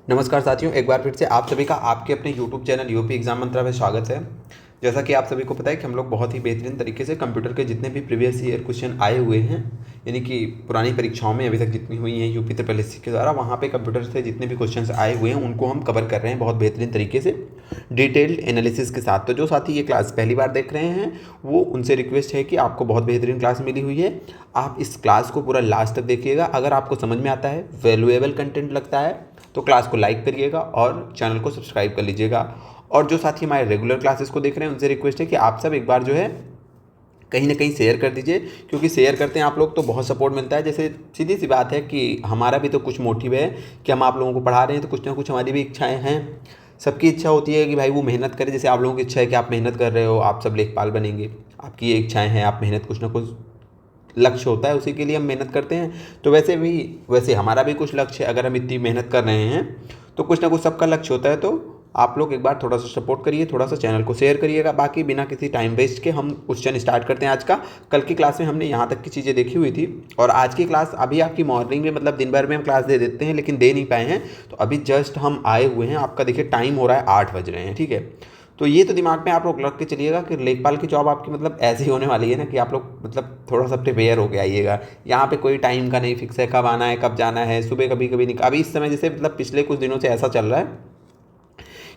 नमस्कार साथियों, एक बार फिर से आप सभी का आपके अपने YouTube चैनल यूपी एग्जाम मंत्रा में स्वागत है। जैसा कि आप सभी को पता है कि हम लोग बहुत ही बेहतरीन तरीके से कंप्यूटर के जितने भी प्रीवियस ईयर क्वेश्चन आए हुए हैं, यानी कि पुरानी परीक्षाओं में अभी तक जितनी हुई हैं यूपी ट्रिपल एससी के द्वारा, वहाँ पे कंप्यूटर से जितने भी क्वेश्चंस आए हुए हैं उनको हम कवर कर रहे हैं बहुत बेहतरीन तरीके से डिटेल्ड एनालिसिस के साथ। तो जो साथी ये क्लास पहली बार देख रहे हैं वो उनसे रिक्वेस्ट है कि आपको बहुत बेहतरीन क्लास मिली हुई है, आप इस क्लास को पूरा लास्ट तक देखिएगा। अगर आपको समझ में आता है, वैल्यूएबल कंटेंट लगता है, तो क्लास को लाइक करिएगा और चैनल को सब्सक्राइब कर लीजिएगा। और जो साथी हमारे रेगुलर क्लासेस को देख रहे हैं उनसे रिक्वेस्ट है कि आप सब एक बार जो है कहीं ना कहीं शेयर कर दीजिए, क्योंकि शेयर करते हैं आप लोग तो बहुत सपोर्ट मिलता है। जैसे सीधी सी बात है कि हमारा भी तो कुछ मोटिव है कि हम आप लोगों को पढ़ा रहे हैं, तो कुछ ना कुछ हमारी भी इच्छाएं हैं। सबकी इच्छा होती है कि भाई वो मेहनत करे। जैसे आप लोगों की इच्छा है कि आप मेहनत कर रहे हो, आप सब लेखपाल बनेंगे, आपकी ये इच्छाएं हैं, आप मेहनत कुछ ना कुछ लक्ष्य होता है, उसी के लिए हम मेहनत करते हैं। तो वैसे हमारा भी कुछ लक्ष्य है। अगर हम इतनी मेहनत कर रहे हैं तो कुछ ना कुछ सबका लक्ष्य होता है। तो आप लोग एक बार थोड़ा सा सपोर्ट करिए, थोड़ा सा चैनल को शेयर करिएगा। बाकी बिना किसी टाइम वेस्ट के हम क्वेश्चन स्टार्ट करते हैं आज का। कल की क्लास में हमने यहाँ तक की चीज़ें देखी हुई थी, और आज की क्लास अभी आपकी मॉर्निंग में, मतलब दिन भर में हम क्लास दे देते हैं लेकिन दे नहीं पाए हैं। तो अभी जस्ट हम आए हुए हैं, आपका देखिए टाइम हो रहा है 8 बज रहे हैं, ठीक है। तो ये तो दिमाग में आप लोग रख के चलिएगा कि लेखपाल की जॉब आपकी मतलब ऐसी होने वाली है ना कि आप लोग मतलब थोड़ा सा प्रिपेयर होके आइएगा। यहाँ पे कोई टाइम का नहीं फिक्स है, कब आना है कब जाना है, सुबह कभी कभी नहीं। अभी इस समय जैसे मतलब पिछले कुछ दिनों से ऐसा चल रहा है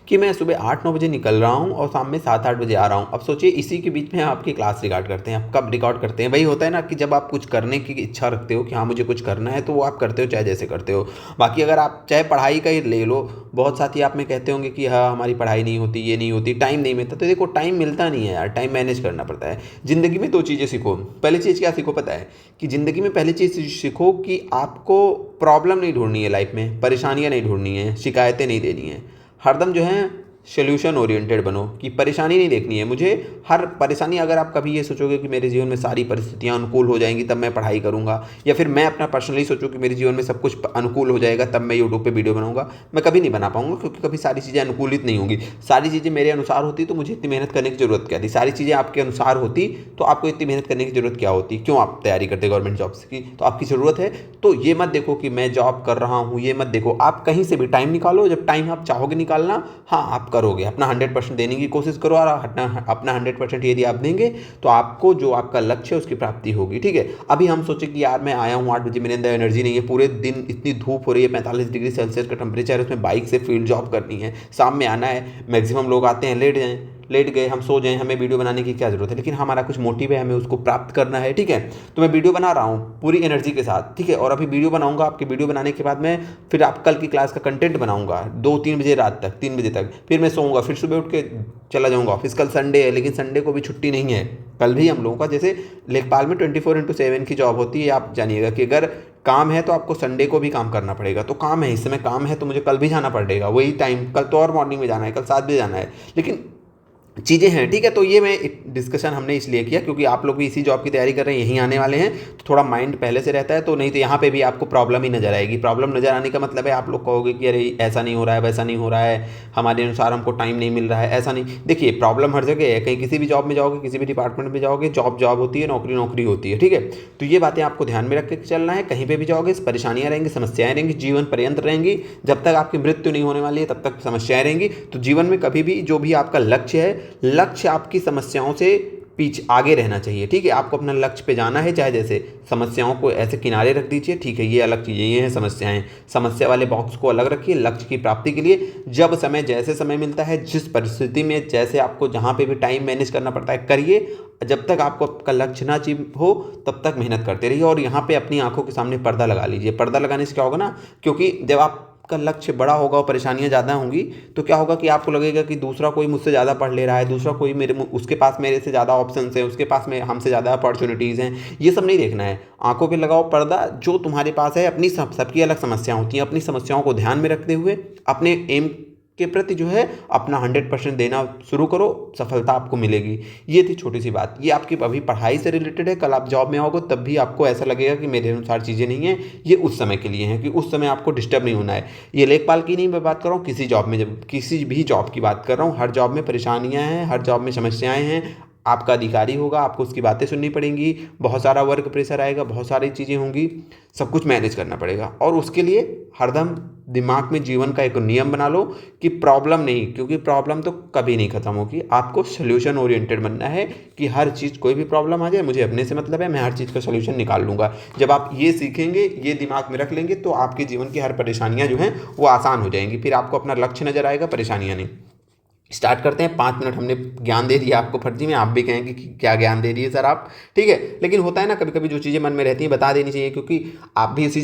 कि मैं सुबह 8-9 बजे निकल रहा हूँ और शाम में 7-8 बजे आ रहा हूँ। अब सोचिए इसी के बीच में आपकी क्लास रिकॉर्ड करते हैं। आप कब रिकॉर्ड करते हैं? वही होता है ना कि जब आप कुछ करने की इच्छा रखते हो कि हाँ मुझे कुछ करना है, तो वो आप करते हो चाहे जैसे करते हो। बाकी अगर आप चाहे पढ़ाई का ही ले लो, बहुत साथी आप में कहते होंगे कि हाँ हमारी पढ़ाई नहीं होती, ये नहीं होती, टाइम नहीं मिलता। तो देखो टाइम मिलता नहीं है यार, टाइम मैनेज करना पड़ता है। ज़िंदगी में 2 चीज़ें सीखो। पहली चीज़ क्या सीखो पता है? कि ज़िंदगी में पहली चीज़ सीखो कि आपको प्रॉब्लम नहीं ढूंढनी है लाइफ में, परेशानियाँ नहीं ढूंढनी है, शिकायतें नहीं देनी है। हरदम जो है सोल्यूशन ओरिएंटेड बनो, कि परेशानी नहीं देखनी है मुझे। हर परेशानी, अगर आप कभी ये सोचोगे कि मेरे जीवन में सारी परिस्थितियाँ अनुकूल हो जाएंगी तब मैं पढ़ाई करूँगा, या फिर मैं अपना पर्सनली सोचूं कि मेरे जीवन में सब कुछ अनुकूल हो जाएगा तब मैं यूट्यूब पे वीडियो बनाऊंगा, मैं कभी नहीं बना पाऊंगा। क्योंकि कभी सारी चीज़ें अनुकूलित नहीं होंगी। सारी चीज़ें मेरे अनुसार होती तो मुझे इतनी मेहनत करने की ज़रूरत क्या थी? सारी चीज़ें आपके अनुसार होती तो आपको इतनी मेहनत करने की ज़रूरत क्या होती? क्यों आप तैयारी करते गवर्नमेंट जॉब्स की? तो आपकी ज़रूरत है। तो ये मत देखो कि मैं जॉब कर रहा हूँ, ये मत देखो। आप कहीं से भी टाइम निकालो, जब टाइम आप चाहोगे निकालना, हाँ आप करोगे, अपना 100% देने की कोशिश करो। और अपना 100% यदि आप देंगे तो आपको जो आपका लक्ष्य है उसकी प्राप्ति होगी, ठीक है। अभी हम सोचे कि यार मैं आया हूँ 8 बजे, मेरे अंदर एनर्जी नहीं है, पूरे दिन इतनी धूप हो रही है, 45 डिग्री सेल्सियस का टेम्परेचर है, उसमें बाइक से फील्ड जॉब करनी है, शाम में आना है, मैक्सिमम लोग आते हैं लेट गए, हम सो जाएं, हमें वीडियो बनाने की क्या ज़रूरत है? लेकिन हमारा कुछ मोटिव है, हमें उसको प्राप्त करना है, ठीक है। तो मैं वीडियो बना रहा हूँ पूरी एनर्जी के साथ, ठीक है। और अभी वीडियो बनाऊंगा, आपकी वीडियो बनाने के बाद मैं फिर आप कल की क्लास का कंटेंट बनाऊंगा 2-3 बजे रात तक, 3 बजे तक, फिर मैं सोऊंगा, फिर सुबह उठ के चला जाऊंगा ऑफिस। कल संडे है, लेकिन संडे को भी छुट्टी नहीं है। कल भी हम लोगों का जैसे लेखपाल में 24/7 की जॉब होती है। आप जानिएगा कि अगर काम है तो आपको संडे को भी काम करना पड़ेगा। तो काम है, इस समय काम है, तो मुझे कल भी जाना पड़ेगा वही टाइम। कल तो और मॉर्निंग में जाना है, कल 7 बजे जाना है, लेकिन चीज़ें हैं, ठीक है। तो ये मैं डिस्कशन हमने इसलिए किया क्योंकि आप लोग भी इसी जॉब की तैयारी कर रहे हैं, यहीं आने वाले हैं, तो थोड़ा माइंड पहले से रहता है। तो नहीं तो यहाँ पे भी आपको प्रॉब्लम ही नजर आएगी। प्रॉब्लम नजर आने का मतलब है आप लोग कहोगे कि अरे ऐसा नहीं हो रहा है, वैसा नहीं हो रहा है, हमारे अनुसार हमको टाइम नहीं मिल रहा है, ऐसा नहीं। देखिए प्रॉब्लम हर जगह है, कहीं किसी भी जॉब में जाओगे, किसी भी डिपार्टमेंट में जाओगे, जॉब जॉब होती है, नौकरी नौकरी होती है, ठीक है। तो ये बातें आपको ध्यान में रख के चलना है। कहीं पर भी जाओगे परेशानियाँ रहेंगी, समस्याएं रहेंगी, जीवन पर्यंत रहेंगी। जब तक आपकी मृत्यु नहीं होने वाली है तब तक समस्याएं रहेंगी। तो जीवन में कभी भी जो भी आपका लक्ष्य है, लक्ष्य आपकी समस्याओं से पीछे आगे रहना चाहिए, ठीक है। आपको अपना लक्ष्य पे जाना है, चाहे जैसे समस्याओं को ऐसे किनारे रख दीजिए, ठीक है, ये अलग चीज़ें, ये हैं समस्याएं, समस्या वाले बॉक्स को अलग रखिए। लक्ष्य की प्राप्ति के लिए जब समय, जैसे समय मिलता है, जिस परिस्थिति में जैसे आपको जहाँ पे भी टाइम मैनेज करना पड़ता है करिए। जब तक आपको आपका लक्ष्य ना अचीव हो तब तक मेहनत करते रहिए। और यहाँ पे अपनी आंखों के सामने पर्दा लगा लीजिए। पर्दा लगाने से क्या होगा ना, क्योंकि जब आप का लक्ष्य बड़ा होगा और परेशानियां ज़्यादा होंगी तो क्या होगा कि आपको लगेगा कि दूसरा कोई मुझसे ज़्यादा पढ़ ले रहा है, दूसरा कोई उसके पास मेरे से ज़्यादा ऑप्शंस हैं, उसके पास में हमसे ज़्यादा अपॉर्चुनिटीज़ हैं। ये सब नहीं देखना है। आंखों पे लगाओ पर्दा, जो तुम्हारे पास है। अपनी सबकी अलग समस्याएं होती हैं, अपनी समस्याओं को ध्यान में रखते हुए अपने एम के प्रति जो है अपना 100% देना शुरू करो, सफलता आपको मिलेगी। ये थी छोटी सी बात। ये आपकी अभी पढ़ाई से रिलेटेड है। कल आप जॉब में आओगे तब भी आपको ऐसा लगेगा कि मेरे अनुसार चीज़ें नहीं हैं, ये उस समय के लिए हैं कि उस समय आपको डिस्टर्ब नहीं होना है। ये लेखपाल की नहीं मैं बात कर रहा हूँ, किसी जॉब में, जब किसी भी जॉब की बात कर रहा हूँ, हर जॉब में परेशानियाँ हैं, हर जॉब में समस्याएँ हैं। आपका अधिकारी होगा, आपको उसकी बातें सुननी पड़ेंगी, बहुत सारा वर्क प्रेशर आएगा, बहुत सारी चीज़ें होंगी, सब कुछ मैनेज करना पड़ेगा। और उसके लिए हरदम दिमाग में जीवन का एक नियम बना लो कि प्रॉब्लम नहीं, क्योंकि प्रॉब्लम तो कभी नहीं खत्म होगी, आपको सोल्यूशन ओरिएंटेड बनना है कि हर चीज़, कोई भी प्रॉब्लम आ जाए मुझे अपने से मतलब है, मैं हर चीज़ का सोल्यूशन निकाल लूँगा। जब आप ये सीखेंगे, ये दिमाग में रख लेंगे, तो आपके जीवन की हर परेशानियाँ जो हैं वो आसान हो जाएंगी। फिर आपको अपना लक्ष्य नज़र आएगा, परेशानियाँ नहीं। स्टार्ट करते हैं। 5 मिनट हमने ज्ञान दे दिया आपको फर्जी में, आप भी कहेंगे कि क्या ज्ञान दे रही है सर आप, ठीक है। लेकिन होता है ना कभी कभी जो चीज़ें मन में रहती हैं बता देनी चाहिए, क्योंकि आप भी इसी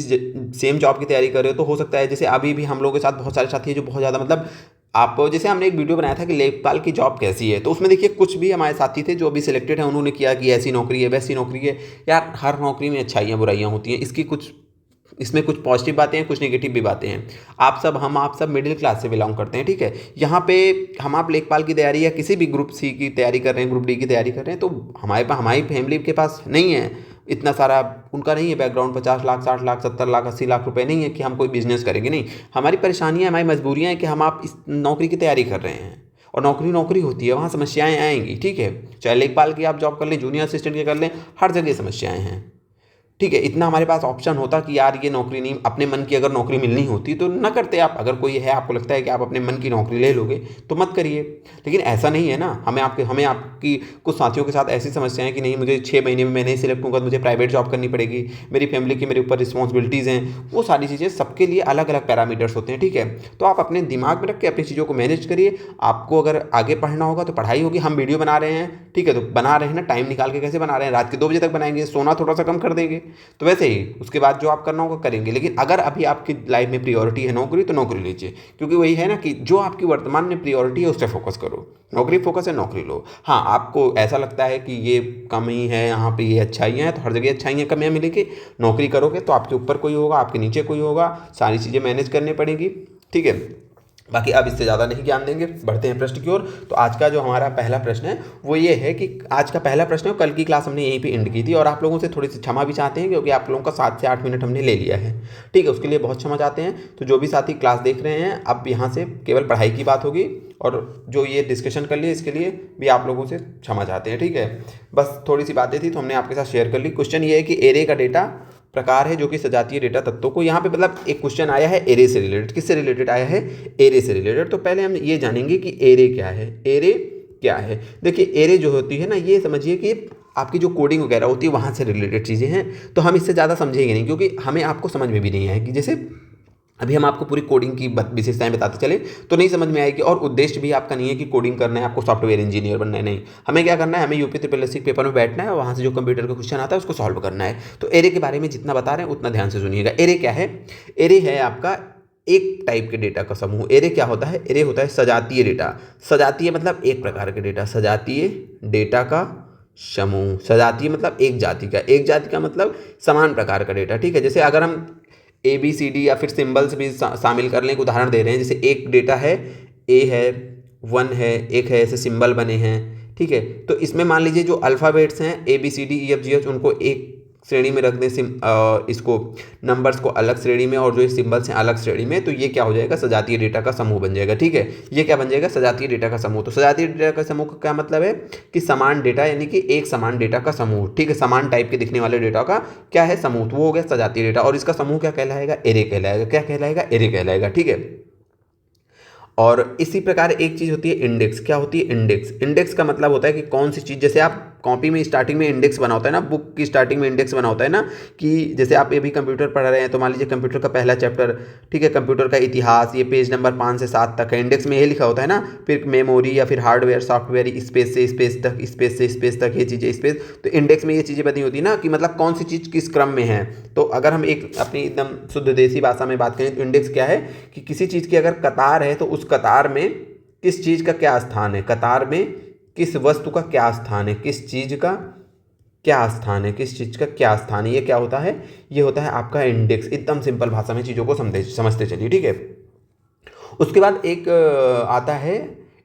सेम जॉब की तैयारी कर रहे हो, तो हो सकता है जैसे अभी भी हम लोगों के साथ बहुत सारे साथी हैं जो बहुत ज़्यादा मतलब, आप जैसे हमने एक वीडियो बनाया था कि लेखपाल की जॉब कैसी है, तो उसमें देखिए कुछ भी हमारे साथी थे जो अभी सिलेक्टेड हैं, उन्होंने किया कि ऐसी नौकरी है, वैसी नौकरी है। यार हर नौकरी में अच्छाइयाँ बुराइयाँ होती हैं, इसकी कुछ, इसमें कुछ पॉजिटिव बातें हैं, कुछ नेगेटिव भी बातें हैं। आप सब मिडिल क्लास से बिलोंग करते हैं, ठीक है। यहाँ पे आप लेखपाल की तैयारी या किसी भी ग्रुप सी की तैयारी कर रहे हैं, ग्रुप डी की तैयारी कर रहे हैं, तो हमारी फैमिली के पास नहीं है इतना सारा, उनका नहीं है बैकग्राउंड 50 लाख 60 लाख 70 लाख 80 लाख रुपए नहीं है कि हम कोई बिजनेस करेंगे, नहीं। हमारी परेशानियाँ, हमारी मजबूरियाँ हैं कि हम आप इस नौकरी की तैयारी कर रहे हैं, और नौकरी नौकरी होती है, वहाँ समस्याएं आएंगी, ठीक है। चाहे लेखपाल की आप जॉब कर लें, जूनियर असिस्टेंट की कर लें, हर जगह समस्याएं हैं, ठीक है। इतना हमारे पास ऑप्शन होता कि यार ये नौकरी नहीं, अपने मन की अगर नौकरी मिलनी होती तो ना करते आप। अगर कोई है, आपको लगता है कि आप अपने मन की नौकरी ले लोगे तो मत करिए, लेकिन ऐसा नहीं है ना। हमें आपकी कुछ साथियों के साथ ऐसी समस्याएं कि नहीं, मुझे 6 महीने में मैं नहीं सिलेक्ट होऊंगा तो मुझे प्राइवेट जॉब करनी पड़ेगी, मेरी फैमिली की मेरे ऊपर रिस्पॉन्सिबिलिटीज़ हैं, वो सारी चीज़ें सबके लिए अलग अलग पैरामीटर्स होते हैं, ठीक है। तो आप अपने दिमाग में रख के अपनी चीज़ों को मैनेज करिए। आपको अगर आगे पढ़ना होगा तो पढ़ाई होगी। हम वीडियो बना रहे हैं, ठीक है, तो बना रहे हैं ना, टाइम निकाल के कैसे बना रहे हैं, रात के 2 बजे तक बनाएंगे, सोना थोड़ा सा कम कर देंगे, तो वैसे ही उसके बाद जो आप करना होगा करेंगे। लेकिन अगर अभी आपकी लाइफ में प्रियोरिटी है नौकरी, तो नौकरी लीजिए, क्योंकि वही है ना कि जो आपकी वर्तमान में प्रियोरिटी है उस पर फोकस करो। नौकरी फोकस है, नौकरी लो। हाँ, आपको ऐसा लगता है कि ये कमी है, यहाँ पे ये अच्छाइयाँ हैं, तो हर जगह अच्छाइयाँ कमियाँ मिलेगी। नौकरी करोगे तो आपके ऊपर कोई होगा, आपके नीचे कोई होगा, सारी चीज़ें मैनेज करनी पड़ेगी, ठीक है। बाकी अब इससे ज़्यादा नहीं ज्ञान देंगे, बढ़ते हैं प्रश्न की ओर। तो आज का जो हमारा पहला प्रश्न है वो ये है कि आज का पहला प्रश्न है, कल की क्लास हमने यहीं पे एंड की थी, और आप लोगों से थोड़ी सी क्षमा भी चाहते हैं क्योंकि आप लोगों का 7 से 8 मिनट हमने ले लिया है, ठीक है। उसके लिए बहुत क्षमा चाहते हैं। तो जो भी साथी क्लास देख रहे हैं, अब यहाँ से केवल पढ़ाई की बात होगी, और जो ये डिस्कशन कर लिए इसके लिए भी आप लोगों से क्षमा चाहते हैं, ठीक है। बस थोड़ी सी बातें थी तो हमने आपके साथ शेयर कर ली। क्वेश्चन ये है कि एरे का डेटा प्रकार है जो कि सजातीय डेटा तत्वों को, यहाँ पे मतलब एक क्वेश्चन आया है एरे से रिलेटेड। किससे रिलेटेड आया है? एरे से रिलेटेड। तो पहले हम ये जानेंगे कि एरे क्या है। एरे क्या है? देखिए, एरे जो होती है ना, ये समझिए कि आपकी जो कोडिंग वगैरह होती है वहाँ से रिलेटेड चीज़ें हैं। तो हम इससे ज़्यादा समझेंगे नहीं, क्योंकि हमें आपको समझ में भी नहीं आएगी। जैसे अभी हम आपको पूरी कोडिंग की विशेषताएं बताते चले तो नहीं समझ में आएगी, और उद्देश्य भी आपका नहीं है कि कोडिंग करना है, आपको सॉफ्टवेयर इंजीनियर बनना है, नहीं। हमें क्या करना है, हमें यूपी ट्रिपल पेपर में बैठना है और वहाँ से जो कंप्यूटर का क्वेश्चन आता है उसको सॉल्व करना है। तो एरे के बारे में जितना बता रहे हैं उतना ध्यान से सुनिएगा। एरे क्या है? एरे है आपका एक टाइप के डेटा का समूह। एरे क्या होता है? एरे होता है सजातीय डेटा। सजातीय मतलब एक प्रकार के डेटा, सजातीय डेटा का समूह। सजातीय मतलब एक जाति का, एक जाति का मतलब समान प्रकार का डेटा, ठीक है। जैसे अगर हम ABCD या फिर सिंबल्स भी शामिल कर लें, एक उदाहरण दे रहे हैं, जैसे एक डेटा है, A है, 1 है, एक है, ऐसे सिंबल बने हैं, ठीक है। तो इसमें मान लीजिए जो अल्फ़ाबेट्स हैं ABCDEFGH, उनको एक श्रेणी में रख दें, इसको नंबर्स को अलग श्रेणी में, और जो सिंबल्स हैं अलग श्रेणी में, तो ये क्या हो जाएगा? सजातीय डेटा का समूह बन जाएगा, ठीक है। ये क्या बन जाएगा? सजातीय डेटा का समूह। तो सजातीय डेटा का समूह का क्या मतलब है कि समान डेटा, यानी कि एक समान डेटा का समूह, ठीक है। समान टाइप के दिखने वाले डेटा का क्या है? समूह। तो वो हो गया सजातीय डेटा, और इसका समूह क्या कहलाएगा? एरे कहलाएगा। क्या कहलाएगा? एरे कहलाएगा, ठीक है। और इसी प्रकार एक चीज़ होती है इंडेक्स। क्या होती है? इंडेक्स। इंडेक्स का मतलब होता है कि कौन सी चीज़, जैसे आप कॉपी में स्टार्टिंग में इंडेक्स बना होता है ना, बुक की स्टार्टिंग में इंडेक्स बना होता है ना, कि जैसे आप अभी कंप्यूटर पढ़ रहे हैं तो मान लीजिए कंप्यूटर का पहला चैप्टर, ठीक है, कंप्यूटर का इतिहास, ये पेज नंबर 5 से 7 तक है, इंडेक्स में ये लिखा होता है ना। फिर मेमोरी या फिर हार्डवेयर सॉफ्टवेयर, स्पेस से स्पेस तक, स्पेस से स्पेस तक, ये चीज़ें स्पेस। तो इंडेक्स में ये चीज़ें बनी होती है ना, कि मतलब कौन सी चीज़ किस क्रम में है। तो अगर हम एक अपनी एकदम शुद्ध देसी भाषा में बात करें तो इंडेक्स क्या है कि किसी चीज़ की अगर कतार है तो उस कतार में किस चीज़ का क्या स्थान है, कतार में किस वस्तु का क्या स्थान है, किस चीज़ का क्या स्थान है, किस चीज़ का क्या स्थान है, ये क्या होता है? ये होता है आपका इंडेक्स। एकदम सिंपल भाषा में चीज़ों को समझते चलिए, ठीक है। उसके बाद एक आता है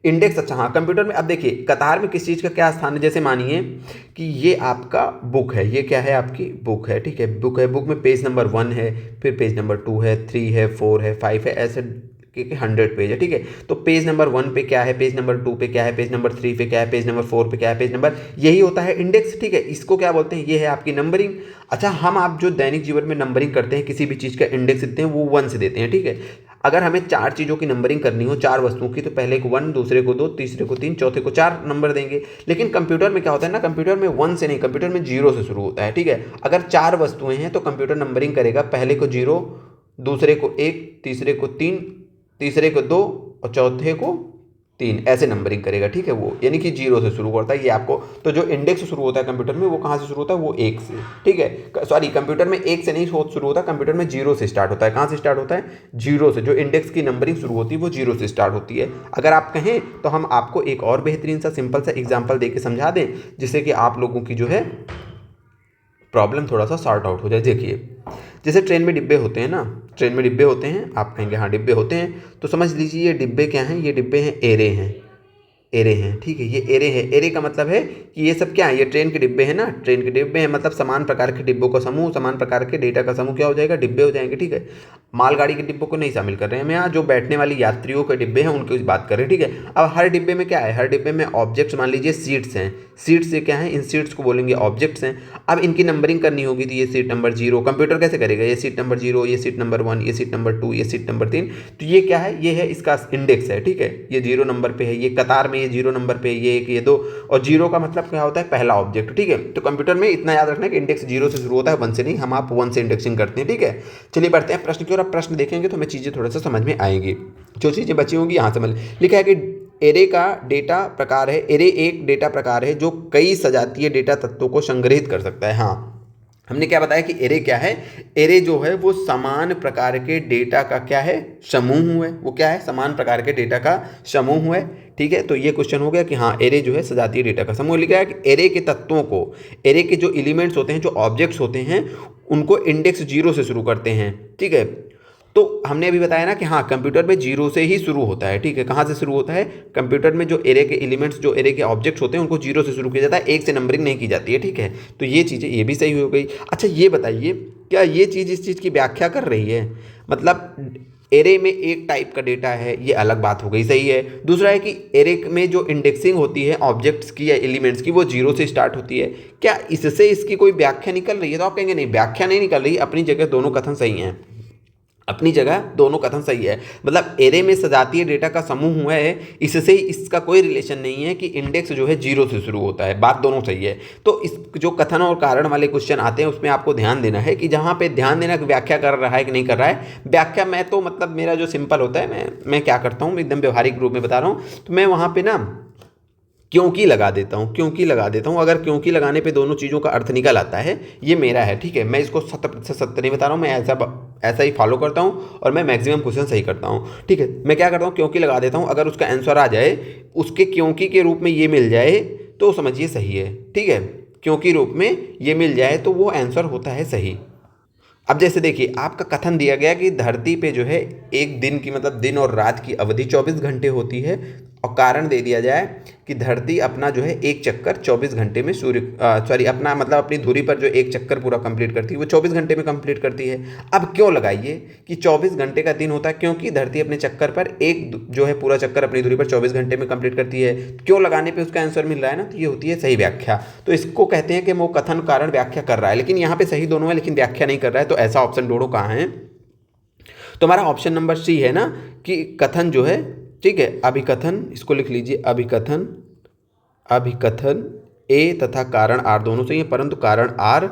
इंडेक्स। अच्छा हाँ, कंप्यूटर में अब देखिए कतार में किस चीज़ का क्या स्थान है। जैसे मानिए कि ये आपका बुक है, ये क्या है? आपकी बुक है, ठीक है। बुक है, बुक में पेज नंबर 1 है, फिर पेज नंबर 2 है, 3 है, 4 है, 5 है, ऐसे 100 पेज है, ठीक है। तो पेज नंबर 1 पे क्या है, पेज नंबर 2 पे क्या है, पेज नंबर 3 पे क्या है, पेज नंबर 4 पे क्या है, पेज नंबर, यही होता है इंडेक्स, ठीक है। इसको क्या बोलते हैं? ये है आपकी नंबरिंग। अच्छा, हम आप जो दैनिक जीवन में नंबरिंग करते हैं, किसी भी चीज़ का इंडेक्स देते हैं वो 1 से देते हैं, ठीक है। अगर हमें 4 चीज़ों की नंबरिंग करनी हो, 4 वस्तुओं की, तो पहले को 1, दूसरे को 2, तीसरे को 3, चौथे को 4 नंबर देंगे। लेकिन कंप्यूटर में क्या होता है ना, कंप्यूटर में 1 से नहीं, कंप्यूटर में 0 से शुरू होता है, ठीक है। अगर 4 वस्तुएं हैं तो कंप्यूटर नंबरिंग करेगा, पहले को 0, दूसरे को 1, तीसरे को 3, तीसरे को 2 और चौथे को 3, ऐसे नंबरिंग करेगा, ठीक है। वो यानी कि 0 से शुरू करता है ये आपको। तो जो इंडेक्स शुरू होता है कंप्यूटर में, वो कहाँ से शुरू होता है, वो 1 से, ठीक है। सॉरी, कंप्यूटर में 1 से नहीं शुरू होता, कंप्यूटर में 0 से स्टार्ट होता है। कहाँ से स्टार्ट होता है, 0 से। जो इंडेक्स की नंबरिंग शुरू होती है वो 0 से स्टार्ट होती है। अगर आप कहें तो हम आपको एक और बेहतरीन सा सिंपल सा एग्जाम्पल दे के समझा दें, जिससे कि आप लोगों की जो है प्रॉब्लम थोड़ा सा सॉर्ट आउट हो जाए। देखिए, जैसे ट्रेन में डिब्बे होते हैं ना, ट्रेन में डिब्बे होते हैं, आप कहेंगे हाँ डिब्बे होते हैं, तो समझ लीजिए ये डिब्बे क्या हैं, ये डिब्बे हैं एरे हैं, एरे हैं, ठीक है। ये एरे है। एरे का मतलब है कि ये सब क्या है, ये ट्रेन के डिब्बे हैं ना, ट्रेन के डिब्बे हैं, मतलब समान प्रकार के डिब्बों का समूह, समान प्रकार के डेटा का समूह क्या हो जाएगा, डिब्बे हो जाएंगे, ठीक है। मालगाड़ी के डिब्बों को नहीं शामिल कर रहे हैं हम यहाँ, जो बैठने वाली यात्रियों के डिब्बे हैं उनकी बात कर रहे हैं, ठीक है। अब हर डिब्बे में क्या है, हर डिब्बे में ऑब्जेक्ट्स, मान लीजिए सीट्स हैं, सीट्स से क्या है, इन सीट्स को बोलेंगे ऑब्जेक्ट्स हैं। अब इनकी नंबरिंग करनी होगी, तो ये सीट नंबर 0 कंप्यूटर कैसे करेगा, ये सीट नंबर 0, ये सीट नंबर 1, ये सीट नंबर 2, ये सीट नंबर 3, तो ये क्या है, ये है इसका इंडेक्स है, ठीक है। ये 0 नंबर पे है, ये कतार में ये 0 नंबर पे, ये 1, ये 2, और 0 का मतलब क्या होता है, पहला ऑब्जेक्ट, ठीक है। तो कंप्यूटर में इतना याद रखना है कि इंडेक्स 0 से शुरू होता है, 1 से नहीं। हम आप 1 से इंडेक्सिंग करते हैं, ठीक है। चलिए बढ़ते हैं प्रश्न की ओर। अब प्रश्न देखेंगे तो हमें चीज़ें थोड़ा सा समझ में आएंगी। जो चीज़ें बची होंगी यहाँ समझ। लिखा है कि एरे का डेटा प्रकार है, एरे एक डेटा प्रकार है जो कई सजातीय डेटा तत्वों को संग्रहित कर सकता है। हाँ, हमने क्या बताया कि एरे क्या है, एरे जो है वो समान प्रकार के डेटा का क्या है, समूह है। वो क्या है, समान प्रकार के डेटा का समूह है, ठीक है। तो ये क्वेश्चन हो गया कि हाँ एरे जो है सजातीय डेटा का समूह। लिखा है कि एरे के तत्वों को, एरे के जो एलिमेंट्स होते हैं, जो ऑब्जेक्ट्स होते हैं, उनको इंडेक्स 0 से शुरू करते हैं, ठीक है। तो हमने अभी बताया ना कि हाँ कंप्यूटर में 0 से ही शुरू होता है, ठीक है। कहाँ से शुरू होता है, कंप्यूटर में जो एरे के एलिमेंट्स, जो एरे के ऑब्जेक्ट्स होते हैं, उनको 0 से शुरू किया जाता है, 1 से नंबरिंग नहीं की जाती है, ठीक है। तो ये चीज़ें, ये भी सही हो गई। अच्छा ये बताइए, क्या ये चीज़ इस चीज़ की व्याख्या कर रही है, मतलब एरे में एक टाइप का डेटा है, ये अलग बात हो गई, सही है। दूसरा है कि एरे में जो इंडेक्सिंग होती है ऑब्जेक्ट्स की या एलिमेंट्स की, वो 0 से स्टार्ट होती है। क्या इससे इसकी कोई व्याख्या निकल रही है, तो आप कहेंगे नहीं, व्याख्या नहीं निकल रही, अपनी जगह दोनों कथन सही हैं, अपनी जगह दोनों कथन सही है। मतलब एरे में सजातीय डेटा का समूह हुआ है, इससे इसका कोई रिलेशन नहीं है कि इंडेक्स जो है 0 से शुरू होता है, बात दोनों सही है। तो इस जो कथन और कारण वाले क्वेश्चन आते हैं उसमें आपको ध्यान देना है कि जहाँ पे ध्यान देना कि व्याख्या कर रहा है कि नहीं कर रहा है। व्याख्या मैं तो मतलब मेरा जो सिंपल होता है, मैं क्या करता हूँ, एकदम व्यवहारिक रूप में बता रहा हूँ, तो मैं वहाँ पर ना क्योंकि लगा देता हूँ, क्योंकि लगा देता हूँ। अगर क्योंकि लगाने पे दोनों चीज़ों का अर्थ निकल आता है, ये मेरा है, ठीक है। मैं इसको 70% सत्य नहीं बता रहा हूँ, मैं ऐसा ही फॉलो करता हूँ और मैं मैक्सिमम क्वेश्चन सही करता हूँ, ठीक है। मैं क्या करता हूँ, क्योंकि लगा देता हूँ, अगर उसका आंसर आ जाए, उसके क्योंकि के रूप में ये मिल जाए तो समझिए सही है, ठीक है। क्योंकि रूप में ये मिल जाए तो वो आंसर होता है सही। अब जैसे देखिए, आपका कथन दिया गया कि धरती पे जो है एक दिन की, मतलब दिन और रात की अवधि 24 घंटे होती है, और कारण दे दिया जाए कि धरती अपना जो है एक चक्कर 24 घंटे में अपना मतलब अपनी धुरी पर जो एक चक्कर पूरा कंप्लीट करती है वो 24 घंटे में कंप्लीट करती है। अब क्यों लगाइए कि 24 घंटे का दिन होता है, क्योंकि धरती अपने चक्कर पर एक जो है पूरा चक्कर अपनी धुरी पर 24 घंटे में कंप्लीट करती है। क्यों लगाने पर उसका आंसर मिल रहा है ना, तो ये होती है सही व्याख्या। तो इसको कहते हैं कि वो कथन कारण व्याख्या कर रहा है, लेकिन यहाँ पर सही दोनों है लेकिन व्याख्या नहीं कर रहा है। तो ऐसा ऑप्शन दोनों कहाँ है, तो हमारा ऑप्शन नंबर सी है ना, कि कथन जो है, ठीक है, अभिकथन, इसको लिख लीजिए, अभिकथन, अभिकथन ए तथा कारण आर दोनों सही है, परंतु कारण आर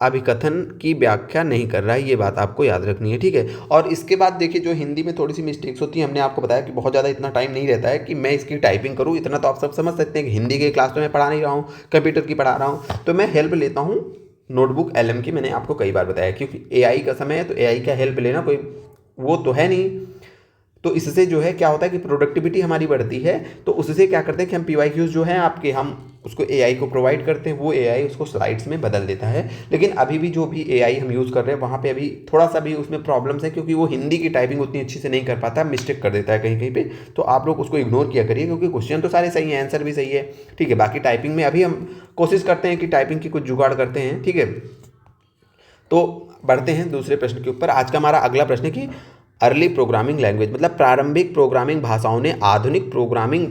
अभिकथन की व्याख्या नहीं कर रहा है, ये बात आपको याद रखनी है, ठीक है। और इसके बाद देखिए, जो हिंदी में थोड़ी सी मिस्टेक्स होती है, हमने आपको बताया कि बहुत ज़्यादा इतना टाइम नहीं रहता है कि मैं इसकी टाइपिंग करूँ, इतना तो आप सब समझ सकते हैं कि हिंदी के क्लास तो मैं पढ़ा नहीं रहा हूँ, कंप्यूटर की पढ़ा रहा हूँ, तो मैं हेल्प लेता हूँ नोटबुक एलएम की। मैंने आपको कई बार बताया, क्योंकि एआई का समय है, तो एआई का हेल्प लेना कोई वो तो है नहीं। तो इससे जो है क्या होता है कि प्रोडक्टिविटी हमारी बढ़ती है। तो उससे क्या करते हैं कि हम PYQs जो हैं आपके, हम उसको AI को प्रोवाइड करते हैं, वो AI उसको स्लाइड्स में बदल देता है। लेकिन अभी भी जो भी AI हम यूज़ कर रहे हैं वहाँ पे अभी थोड़ा सा भी उसमें प्रॉब्लम्स है, क्योंकि वो हिंदी की टाइपिंग उतनी अच्छी से नहीं कर पाता, मिस्टेक कर देता है कहीं कहीं पे। तो आप लोग उसको इग्नोर किया करिए, क्योंकि क्वेश्चन तो सारे सही हैं, आंसर भी सही है, ठीक है। बाकी टाइपिंग में अभी हम कोशिश करते हैं कि टाइपिंग की कुछ जुगाड़ करते हैं, ठीक है। तो बढ़ते हैं दूसरे प्रश्न के ऊपर। आज का हमारा अगला प्रश्न है कि अर्ली प्रोग्रामिंग लैंग्वेज, मतलब प्रारंभिक प्रोग्रामिंग भाषाओं ने आधुनिक प्रोग्रामिंग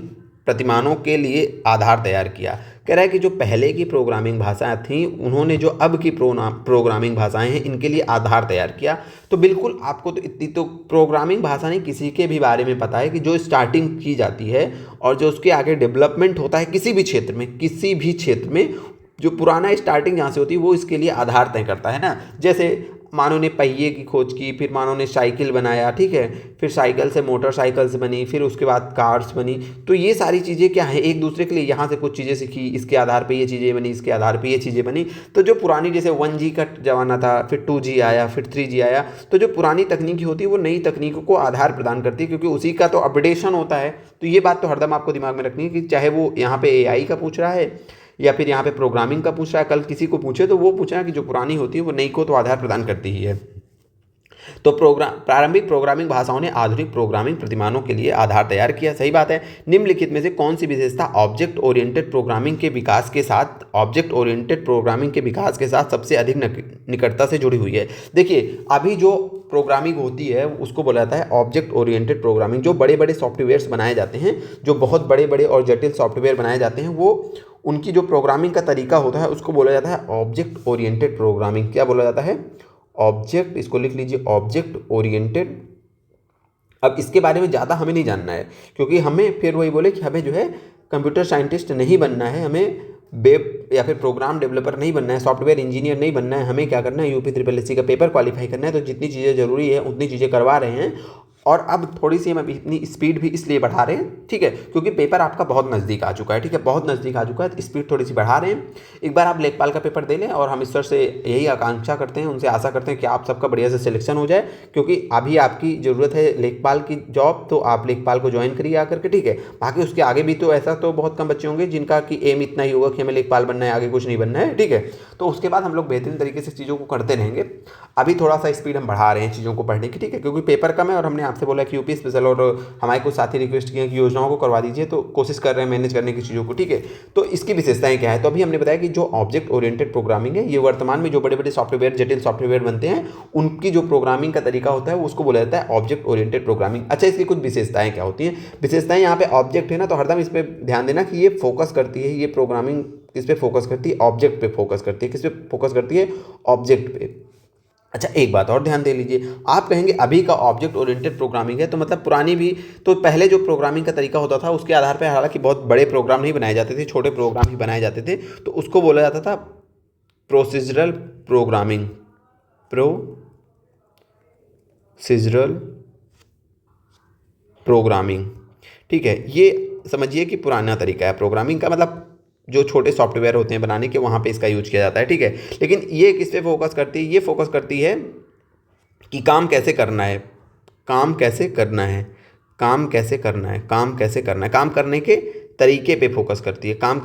प्रतिमानों के लिए आधार तैयार किया। कह रहा है कि जो पहले की प्रोग्रामिंग भाषाएं थीं उन्होंने जो अब की प्रोग्रामिंग भाषाएं हैं इनके लिए आधार तैयार किया। तो बिल्कुल आपको तो इतनी तो प्रोग्रामिंग भाषा नहीं किसी के भी बारे में पता है कि जो स्टार्टिंग की जाती है और जो उसके आगे डेवलपमेंट होता है किसी भी क्षेत्र में, किसी भी क्षेत्र में जो पुराना स्टार्टिंग जहाँ से होती है वो इसके लिए आधार तय करता है ना। जैसे मानो ने पहिए की खोज की, फिर मानो ने साइकिल बनाया, ठीक है, फिर साइकिल से मोटरसाइकिल्स बनी, फिर उसके बाद कार्स बनी। तो ये सारी चीज़ें क्या है, एक दूसरे के लिए यहाँ से कुछ चीज़ें सीखी, इसके आधार पे ये चीज़ें बनी, इसके आधार पे ये चीज़ें बनी। तो जो पुरानी जैसे 1G का ज़माना था, फिर 2G आया, फिर 3G आया, तो जो पुरानी तकनीकी होती है वो नई तकनीकों को आधार प्रदान करती है क्योंकि उसी का तो अपडेशन होता है। तो ये बात तो हरदम आपको दिमाग में रखनी है कि चाहे वो यहाँ पे AI का पूछ रहा है या फिर यहाँ पे प्रोग्रामिंग का पूछ रहा है, कल किसी को पूछे तो वो पूछना कि जो पुरानी होती है वो नई को तो आधार प्रदान करती ही है। तो प्रारंभिक प्रोग्रामिंग भाषाओं ने आधुनिक प्रोग्रामिंग प्रतिमानों के लिए आधार तैयार किया। सही बात है। निम्नलिखित में से कौन सी विशेषता ऑब्जेक्ट ओरिएंटेड प्रोग्रामिंग के विकास के विकास के साथ सबसे अधिक निकटता से जुड़ी हुई है? देखिए, अभी जो प्रोग्रामिंग होती है उसको बोला जाता है ऑब्जेक्ट ओरिएंटेड प्रोग्रामिंग। जो बड़े बड़े सॉफ्टवेयर्स बनाए जाते हैं, जो बहुत बड़े बड़े और जटिल सॉफ्टवेयर बनाए जाते हैं, वो उनकी जो प्रोग्रामिंग का तरीका होता है उसको बोला जाता है ऑब्जेक्ट ओरिएंटेड प्रोग्रामिंग। क्या बोला जाता है? ऑब्जेक्ट, इसको लिख लीजिए, ऑब्जेक्ट ओरिएंटेड। अब इसके बारे में ज़्यादा हमें नहीं जानना है क्योंकि हमें फिर वही बोले कि हमें जो है कंप्यूटर साइंटिस्ट नहीं बनना है, हमें वेब या फिर प्रोग्राम डेवलपर नहीं बनना है, सॉफ्टवेयर इंजीनियर नहीं बनना है। हमें क्या करना है, UP SSSC का पेपर क्वालिफाई करना है। तो जितनी चीज़ें ज़रूरी है उतनी चीज़ें करवा रहे हैं। और अब थोड़ी सी हम अभी अपनी स्पीड भी इसलिए बढ़ा रहे हैं, ठीक है, क्योंकि पेपर आपका बहुत नज़दीक आ चुका है, ठीक है, बहुत नज़दीक आ चुका है, तो स्पीड थोड़ी सी बढ़ा रहे हैं। एक बार आप लेखपाल का पेपर दे लें और हम ईश्वर से यही आकांक्षा करते हैं, उनसे आशा करते हैं कि आप सबका बढ़िया से सिलेक्शन हो जाए क्योंकि अभी आपकी ज़रूरत है लेखपाल की जॉब। तो आप लेखपाल को ज्वाइन करिए आकर के, ठीक है। बाकी उसके आगे भी तो ऐसा तो बहुत कम बच्चे होंगे जिनका कि एम इतना ही होगा कि हमें लेखपाल बनना है, आगे कुछ नहीं बनना है, ठीक है। तो उसके बाद हम लोग बेहतरीन तरीके से चीज़ों को करते रहेंगे। अभी थोड़ा सा स्पीड हम बढ़ा रहे हैं चीज़ों को पढ़ने की, ठीक है, क्योंकि पेपर कम है और हमने आपसे बोला कि UP स्पेशल और हमारे कुछ साथी रिक्वेस्ट किए कि योजनाओं को करवा दीजिए, तो कोशिश कर रहे हैं मैनेज करने की चीज़ों को, ठीक है। तो इसकी विशेषताएं क्या है? तो अभी हमने बताया कि जो ऑब्जेक्ट ओरिएंटेड प्रोग्रामिंग है ये वर्तमान में जो बड़े बड़े सॉफ्टवेयर, जटिल सॉफ्टवेयर बनते हैं उनकी जो प्रोग्रामिंग का तरीका होता है उसको बोला जाता है ऑब्जेक्ट ओरिएंटेड प्रोग्रामिंग। अच्छा, इसकी कुछ विशेषताएं क्या होती हैं? विशेषताएं यहाँ पे ऑब्जेक्ट है ना, तो हरदम इस पर ध्यान देना कि ये फोकस करती है, ये प्रोग्रामिंग किस पे फोकस करती है? ऑब्जेक्ट पे फोकस करती है। किस पे फोकस करती है? ऑब्जेक्ट पे। अच्छा, एक बात और ध्यान दे लीजिए, आप कहेंगे अभी का ऑब्जेक्ट ओरिएंटेड प्रोग्रामिंग है तो मतलब पुरानी भी, तो पहले जो प्रोग्रामिंग का तरीका होता था उसके आधार पर हालांकि बहुत बड़े प्रोग्राम नहीं बनाए जाते थे, छोटे प्रोग्राम ही बनाए जाते थे, तो उसको बोला जाता था प्रोसीजरल प्रोग्रामिंग। प्रोसीजरल प्रोग्रामिंग, ठीक है। ये समझिए कि पुराना तरीका है प्रोग्रामिंग का, मतलब जो छोटे सॉफ्टवेयर होते हैं बनाने के वहाँ पे इसका यूज किया जाता है, ठीक है। लेकिन ये किस पे फोकस करती है? ये फोकस करती है कि काम कैसे करना है, काम कैसे करना है, काम कैसे करना है, काम कैसे करना है, काम करने के तरीके पे फोकस करती है। काम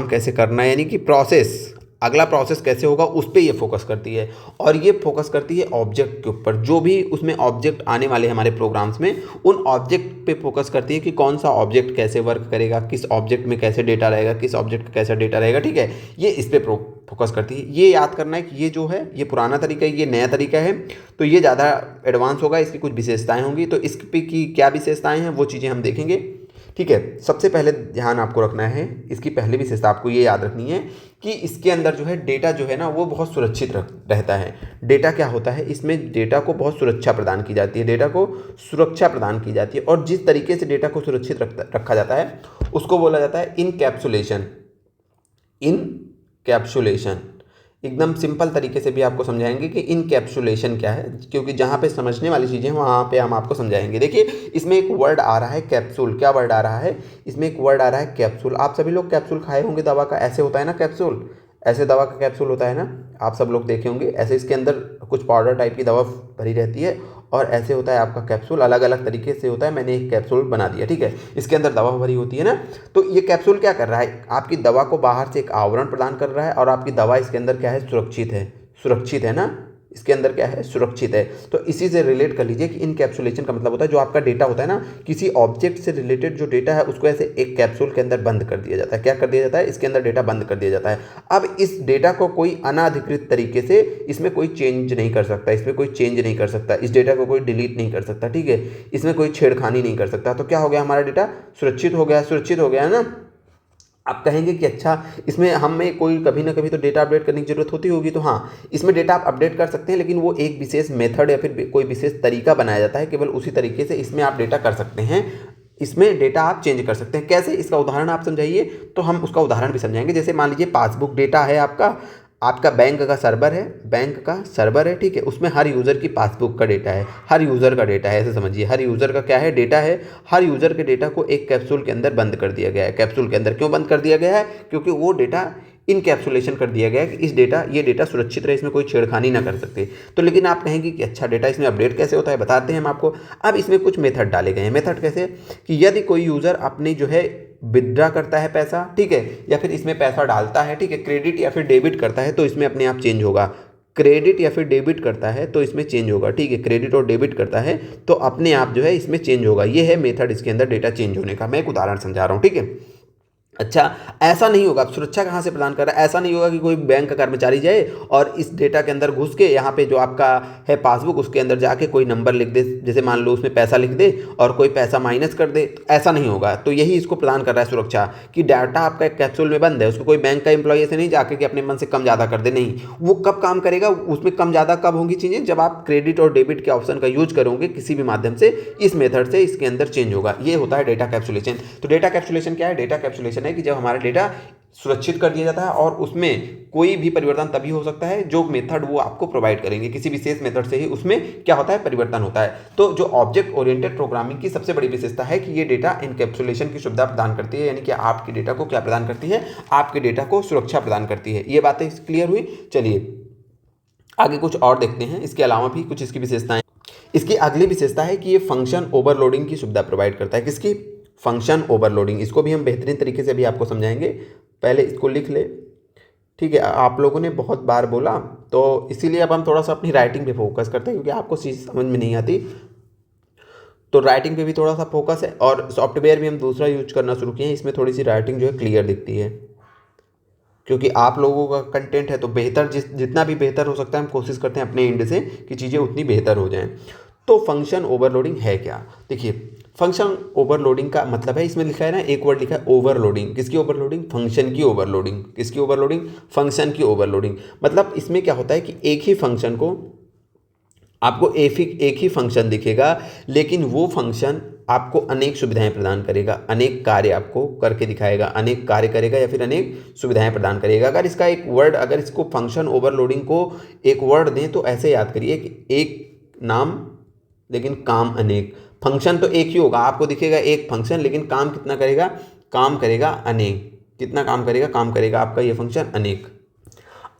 कैसे करना है यानी कि प्रोसेस, अगला प्रोसेस कैसे होगा उस पर ये फोकस करती है। और ये फोकस करती है ऑब्जेक्ट के ऊपर, जो भी उसमें ऑब्जेक्ट आने वाले हमारे प्रोग्राम्स में उन ऑब्जेक्ट पे फोकस करती है कि कौन सा ऑब्जेक्ट कैसे वर्क करेगा, किस ऑब्जेक्ट में कैसे डेटा रहेगा, किस ऑब्जेक्ट का कैसा डेटा रहेगा, ठीक है। ये इस पर फोकस करती है। ये याद करना है कि ये जो है ये पुराना तरीका है, ये नया तरीका है, तो ये ज़्यादा एडवांस होगा, इसकी कुछ विशेषताएँ होंगी। तो इस पे की क्या विशेषताएँ हैं वो चीज़ें हम देखेंगे, ठीक है। सबसे पहले ध्यान आपको रखना है, इसकी पहली विशेषता आपको ये याद रखनी है कि इसके अंदर जो है डेटा जो है ना वो बहुत सुरक्षित रहता है। डेटा क्या होता है? इसमें डेटा को बहुत सुरक्षा प्रदान की जाती है, डेटा को सुरक्षा प्रदान की जाती है। और जिस तरीके से डेटा को सुरक्षित रखा जाता है उसको बोला जाता है इनकैप्सुलेशन। इनकैप्सुलेशन एकदम सिंपल तरीके से भी आपको समझाएंगे कि इनकैप्सुलेशन क्या है, क्योंकि जहाँ पे समझने वाली चीज़ें हैं वहाँ पे हम आपको समझाएंगे। देखिए, इसमें एक वर्ड आ रहा है कैप्सूल। क्या वर्ड आ रहा है? इसमें एक वर्ड आ रहा है कैप्सूल। आप सभी लोग कैप्सूल खाए होंगे दवा का, ऐसे होता है ना कैप्सूल, ऐसे दवा का कैप्सूल होता है ना, आप सब लोग देखे होंगे। ऐसे इसके अंदर कुछ पाउडर टाइप की दवा भरी रहती है और ऐसे होता है आपका कैप्सूल, अलग अलग तरीके से होता है। मैंने एक कैप्सूल बना दिया, ठीक है, इसके अंदर दवा भरी होती है ना। तो ये कैप्सूल क्या कर रहा है? आपकी दवा को बाहर से एक आवरण प्रदान कर रहा है और आपकी दवा इसके अंदर क्या है? सुरक्षित है। सुरक्षित है ना, इसके अंदर क्या है? सुरक्षित है। तो इसी से रिलेट कर लीजिए कि इनकैप्सुलेशन का मतलब होता है जो आपका डेटा होता है ना, किसी ऑब्जेक्ट से रिलेटेड जो डेटा है उसको ऐसे एक कैप्सूल के अंदर बंद कर दिया जाता है। क्या कर दिया जाता है? इसके अंदर डेटा बंद कर दिया जाता है। अब इस डेटा को कोई अनाधिकृत तरीके से इसमें कोई चेंज नहीं कर सकता, इसमें कोई चेंज नहीं कर सकता, इस डेटा को कोई डिलीट नहीं कर सकता, ठीक है, इसमें कोई छेड़खानी नहीं कर सकता। तो क्या हो गया? हमारा डेटा सुरक्षित हो गया, सुरक्षित हो गया है ना। आप कहेंगे कि अच्छा इसमें हमें कोई कभी ना कभी तो डेटा अपडेट करने की ज़रूरत होती होगी, तो हाँ, इसमें डेटा आप अपडेट कर सकते हैं, लेकिन वो एक विशेष मेथड या फिर कोई विशेष तरीका बनाया जाता है, केवल उसी तरीके से इसमें आप डेटा कर सकते हैं। इसमें डेटा आप चेंज कर सकते हैं। कैसे, इसका उदाहरण आप समझाइए, तो हम उसका उदाहरण भी समझाएंगे। जैसे मान लीजिए पासबुक डेटा है आपका, आपका बैंक का सर्वर है, ठीक है, उसमें हर यूज़र की पासबुक का डेटा है, हर यूज़र का डेटा है, ऐसे समझिए, हर यूज़र का क्या है, डेटा है। हर यूज़र के डेटा को एक कैप्सूल के अंदर बंद कर दिया गया है। कैप्सूल के अंदर क्यों बंद कर दिया गया है? क्योंकि वो डेटा इनकैप्सुलेशन कर दिया गया है कि ये डेटा सुरक्षित रहे, इसमें कोई छेड़खानी ना कर सकते। तो लेकिन आप कहेंगे कि अच्छा डेटा इसमें अपडेट कैसे होता है, बताते हैं हम आपको। अब इसमें कुछ मेथड डाले गए हैं। मेथड कैसे कि यदि कोई यूज़र अपने जो है विड्रा करता है पैसा, ठीक है, या फिर इसमें पैसा डालता है, ठीक है, क्रेडिट या फिर डेबिट करता है, तो इसमें अपने आप चेंज होगा। क्रेडिट या फिर डेबिट करता है तो इसमें चेंज होगा, ठीक है, क्रेडिट और डेबिट करता है तो अपने आप जो है इसमें चेंज होगा। ये है मेथड इसके अंदर डेटा चेंज होने का। मैं एक उदाहरण समझा रहा हूँ, ठीक है। अच्छा, ऐसा नहीं होगा, सुरक्षा कहाँ से प्रदान कर रहा है? ऐसा नहीं होगा कि कोई बैंक का कर्मचारी जाए और इस डेटा के अंदर घुस के यहाँ पे जो आपका है पासबुक, उसके अंदर जाके कोई नंबर लिख दे, जैसे मान लो उसमें पैसा लिख दे और कोई पैसा माइनस कर दे, तो ऐसा नहीं होगा। तो यही इसको प्रदान कर रहा है सुरक्षा, कि डाटा आपका एक कैप्सूल में बंद है, उसको कोई बैंक का एम्प्लॉय ऐसे नहीं जाके कि अपने मन से कम ज़्यादा कर दे, नहीं। वो कब काम करेगा, उसमें कम ज़्यादा कब होंगी चीज़ें, जब आप क्रेडिट और डेबिट के ऑप्शन का यूज करोगे किसी भी माध्यम से, इस मेथड से इसके अंदर चेंज होगा। ये होता है डेटा कैप्सुलेशन। तो डेटा कैप्सुलेशन क्या है? डेटा कैप्सुलेशन है कि जब हमारा डेटा सुरक्षित कर दिया जाता है और उसमें कोई भी परिवर्तन तभी हो सकता है जो मेथड वो आपको प्रोवाइड करेंगे, किसी विशेष मेथड से ही उसमें क्या होता है, परिवर्तन होता है। तो जो ऑब्जेक्ट ओरिएंटेड प्रोग्रामिंग की सबसे बड़ी विशेषता है कि ये डेटा इनकैप्सुलेशन की सुविधा प्रदान करती है, यानी कि आपके डेटा को क्या प्रदान करती है, आपके डेटा को सुरक्षा प्रदान करती है। ये बातें क्लियर हुई। चलिए आगे कुछ और देखते हैं, इसके अलावा भी कुछ इसकी विशेषताएं। इसकी अगली विशेषता है कि ये फंक्शन ओवरलोडिंग की सुविधा प्रोवाइड करता है। किसकी? Function overloading. इसको भी हम बेहतरीन तरीके से अभी आपको समझाएंगे। पहले इसको लिख ले, ठीक है। आप लोगों ने बहुत बार बोला तो इसीलिए अब हम थोड़ा सा अपनी राइटिंग पे फोकस करते हैं, क्योंकि आपको चीज़ समझ में नहीं आती, तो राइटिंग पे भी थोड़ा सा फोकस है। और सॉफ्टवेयर भी हम दूसरा यूज करना शुरू किए हैं, इसमें थोड़ी सी राइटिंग जो है क्लियर दिखती है, क्योंकि आप लोगों का कंटेंट है तो बेहतर, जितना भी बेहतर हो सकता है हम कोशिश करते हैं अपने एंड से कि चीज़ें उतनी बेहतर हो जाएं। तो फंक्शन ओवरलोडिंग है क्या? देखिए, फंक्शन ओवरलोडिंग का मतलब है, इसमें लिखा है ना, एक वर्ड लिखा है ओवरलोडिंग। किसकी ओवरलोडिंग? फंक्शन की ओवरलोडिंग। किसकी ओवरलोडिंग? फंक्शन की ओवरलोडिंग। मतलब इसमें क्या होता है कि एक ही फंक्शन को आपको एक ही फंक्शन दिखेगा, लेकिन वो फंक्शन आपको अनेक सुविधाएं प्रदान करेगा, अनेक कार्य आपको करके दिखाएगा, अनेक कार्य करेगा या फिर अनेक सुविधाएं प्रदान करेगा। अगर इसका एक वर्ड, अगर इसको फंक्शन ओवरलोडिंग को एक वर्ड दें तो ऐसे याद करिए कि एक नाम लेकिन काम अनेक। फंक्शन तो एक ही होगा, आपको दिखेगा एक फंक्शन, लेकिन काम कितना करेगा? काम करेगा अनेक। कितना काम करेगा? काम करेगा आपका ये फंक्शन अनेक।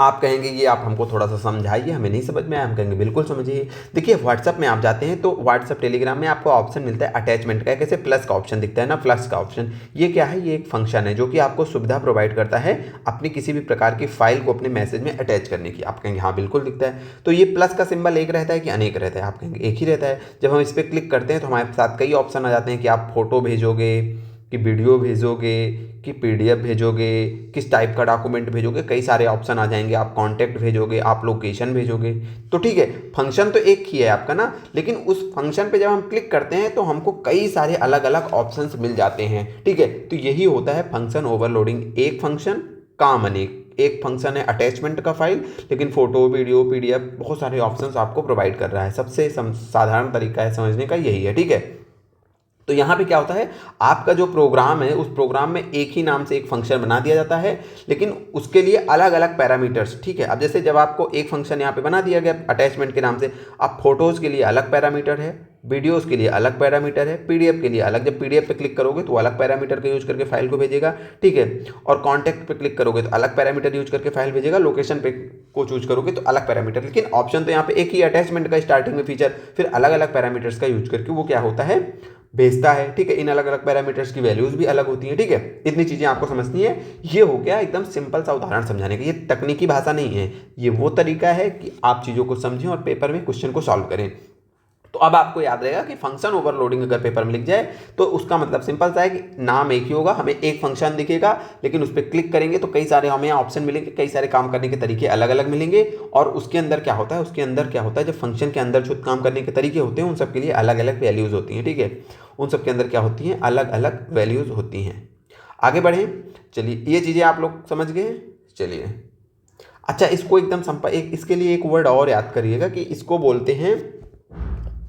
आप कहेंगे ये आप हमको थोड़ा सा समझाइए, हमें नहीं समझ में आया। हम कहेंगे बिल्कुल समझिए। देखिए, व्हाट्सअप में आप जाते हैं तो व्हाट्सअप टेलीग्राम में आपको ऑप्शन मिलता है अटैचमेंट का, कैसे प्लस का ऑप्शन दिखता है ना, प्लस का ऑप्शन। ये क्या है? ये एक फंक्शन है जो कि आपको सुविधा प्रोवाइड करता है अपनी किसी भी प्रकार की फाइल को अपने मैसेज में अटैच करने की। आप कहेंगे हाँ बिल्कुल दिखता है। तो ये प्लस का सिंबल एक रहता है कि अनेक रहता है? आप कहेंगे एक ही रहता है। जब हम इस पर क्लिक करते हैं तो हमारे साथ कई ऑप्शन आ जाते हैं कि आप फोटो भेजोगे, कि वीडियो भेजोगे, कि पीडीएफ भेजोगे, किस टाइप का डॉक्यूमेंट भेजोगे, कई सारे ऑप्शन आ जाएंगे। आप कॉन्टैक्ट भेजोगे, आप लोकेशन भेजोगे। तो ठीक है, फंक्शन तो एक ही है आपका ना, लेकिन उस फंक्शन पे जब हम क्लिक करते हैं तो हमको कई सारे अलग अलग ऑप्शंस मिल जाते हैं, ठीक है। तो यही होता है फंक्शन ओवरलोडिंग। एक फंक्शन, काम अनेक। एक फंक्शन है अटैचमेंट का फाइल, लेकिन फोटो, वीडियो, पीडीएफ, बहुत सारे ऑप्शंस आपको प्रोवाइड कर रहा है। सबसे साधारण तरीका है समझने का यही है, ठीक है। तो यहाँ पे क्या होता है, आपका जो प्रोग्राम है उस प्रोग्राम में एक ही नाम से एक फंक्शन बना दिया जाता है, लेकिन उसके लिए अलग अलग पैरामीटर्स, ठीक है। अब जैसे जब आपको एक फंक्शन यहाँ पे बना दिया गया अटैचमेंट के नाम से, अब फोटोज़ के लिए अलग पैरामीटर है, वीडियोज़ के लिए अलग पैरामीटर है, पीडीएफ के लिए अलग। जब पीडीएफ पे क्लिक करोगे तो अलग पैरामीटर का यूज करके फाइल को भेजेगा, ठीक है। और कॉन्टैक्ट पे क्लिक करोगे तो अलग पैरामीटर यूज करके फाइल भेजेगा, लोकेशन पे को चूज करोगे तो अलग पैरामीटर। लेकिन ऑप्शन तो यहाँ पे एक ही अटैचमेंट का स्टार्टिंग में फीचर, फिर अलग अलग पैरामीटर्स का यूज करके वो क्या होता है, भेजता है, ठीक है। इन अलग अलग पैरामीटर्स की वैल्यूज भी अलग होती हैं, ठीक है। इतनी चीज़ें आपको समझनी है। ये हो गया एकदम सिंपल सा उदाहरण समझाने का। ये तकनीकी भाषा नहीं है, ये वो तरीका है कि आप चीज़ों को समझें और पेपर में क्वेश्चन को सॉल्व करें। तो अब आपको याद रहेगा कि फंक्शन ओवरलोडिंग अगर पेपर में लिख जाए तो उसका मतलब सिंपल सा है कि नाम एक ही होगा, हमें एक फंक्शन दिखेगा, लेकिन उस पर क्लिक करेंगे तो कई सारे हमें ऑप्शन मिलेंगे, कई सारे काम करने के तरीके अलग अलग मिलेंगे। और उसके अंदर क्या होता है, जब फंक्शन के अंदर जो काम करने के तरीके होते हैं उन सब के लिए अलग अलग वैल्यूज़ होती हैं, ठीक है। उन सब के अंदर क्या होती हैं, अलग अलग वैल्यूज़ होती हैं। आगे बढ़ें। चलिए, ये चीज़ें आप लोग समझ गए हैं। चलिए, अच्छा, इसको एकदम इसके लिए एक वर्ड और याद करिएगा कि इसको बोलते हैं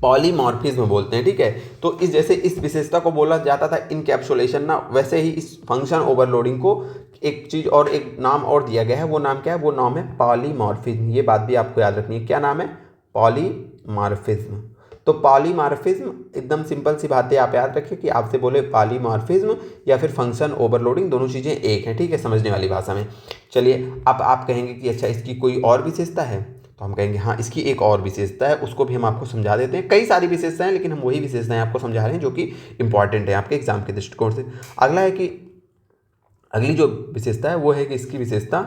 पॉलीमॉर्फिज्म बोलते हैं, ठीक है। तो इस जैसे इस विशेषता को बोला जाता था इनकैप्सुलेशन ना, वैसे ही इस फंक्शन ओवरलोडिंग को एक चीज़ और एक नाम और दिया गया है। वो नाम क्या है? वो नाम है पॉलीमॉर्फिज्म। ये बात भी आपको याद रखनी है। क्या नाम है? पॉलीमॉर्फिज्म। तो पॉलीमॉर्फिज्म एकदम सिंपल सी बात है, आप याद रखिए कि आपसे बोले पॉलीमॉर्फिज्म या फिर फंक्शन ओवरलोडिंग, दोनों चीज़ें एक हैं, ठीक है, समझने वाली भाषा में। चलिए, अब आप कहेंगे कि अच्छा इसकी कोई और विशेषता है, तो हम कहेंगे हाँ इसकी एक और विशेषता है, उसको भी हम आपको समझा देते हैं। कई सारी विशेषताएं, लेकिन हम वही विशेषताएं आपको समझा रहे हैं जो कि इंपॉर्टेंट है आपके एग्जाम के दृष्टिकोण से। अगला है कि अगली जो विशेषता है वो है कि इसकी विशेषता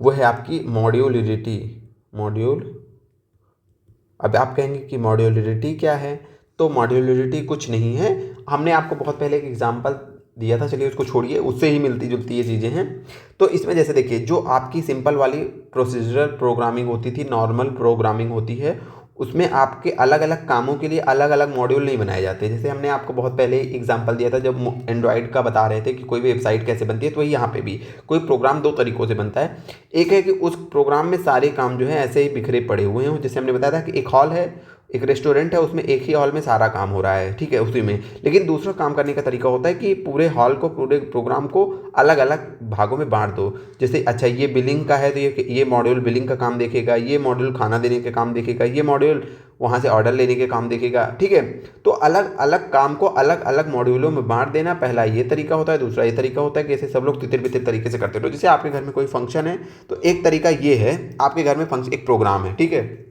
वो है आपकी मॉड्यूलरिटी। अब आप कहेंगे कि मॉड्यूलरिटी क्या है? तो मॉड्यूलरिटी कुछ नहीं है, हमने आपको बहुत पहले एक एग्जाम्पल दिया था, चलिए उसको छोड़िए, उससे ही मिलती जुलती ये चीज़ें हैं। तो इसमें जैसे देखिए, जो आपकी सिंपल वाली प्रोसीजरल प्रोग्रामिंग होती थी, नॉर्मल प्रोग्रामिंग होती है, उसमें आपके अलग अलग कामों के लिए अलग अलग मॉड्यूल नहीं बनाए जाते। जैसे हमने आपको बहुत पहले एग्जांपल दिया था जब एंड्रॉयड का बता रहे थे कि कोई भी वेबसाइट कैसे बनती है, तो वही यहाँ पे भी कोई प्रोग्राम दो तरीक़ों से बनता है। एक है कि उस प्रोग्राम में सारे काम जो है ऐसे ही बिखरे पड़े हुए हैं, जैसे हमने बताया था कि एक हॉल है, एक रेस्टोरेंट है, उसमें एक ही हॉल में सारा काम हो रहा है, ठीक है, उसी में। लेकिन दूसरा काम करने का तरीका होता है कि पूरे हॉल को, पूरे प्रोग्राम को अलग अलग भागों में बांट दो। जैसे अच्छा ये बिलिंग का है तो ये मॉड्यूल बिलिंग का काम देखेगा, ये मॉड्यूल खाना देने के काम देखेगा, ये मॉड्यूल वहाँ से ऑर्डर लेने के काम देखेगा, ठीक है। तो अलग अलग काम को अलग अलग मॉड्यूलों में बांट देना, पहला ये तरीका होता है। दूसरा ये तरीका होता है कि ऐसे सब लोग तितर बितर तरीके से करते रहो। जैसे आपके घर में कोई फंक्शन है, तो एक तरीका ये है, आपके घर में फंक्शन एक प्रोग्राम है, ठीक है।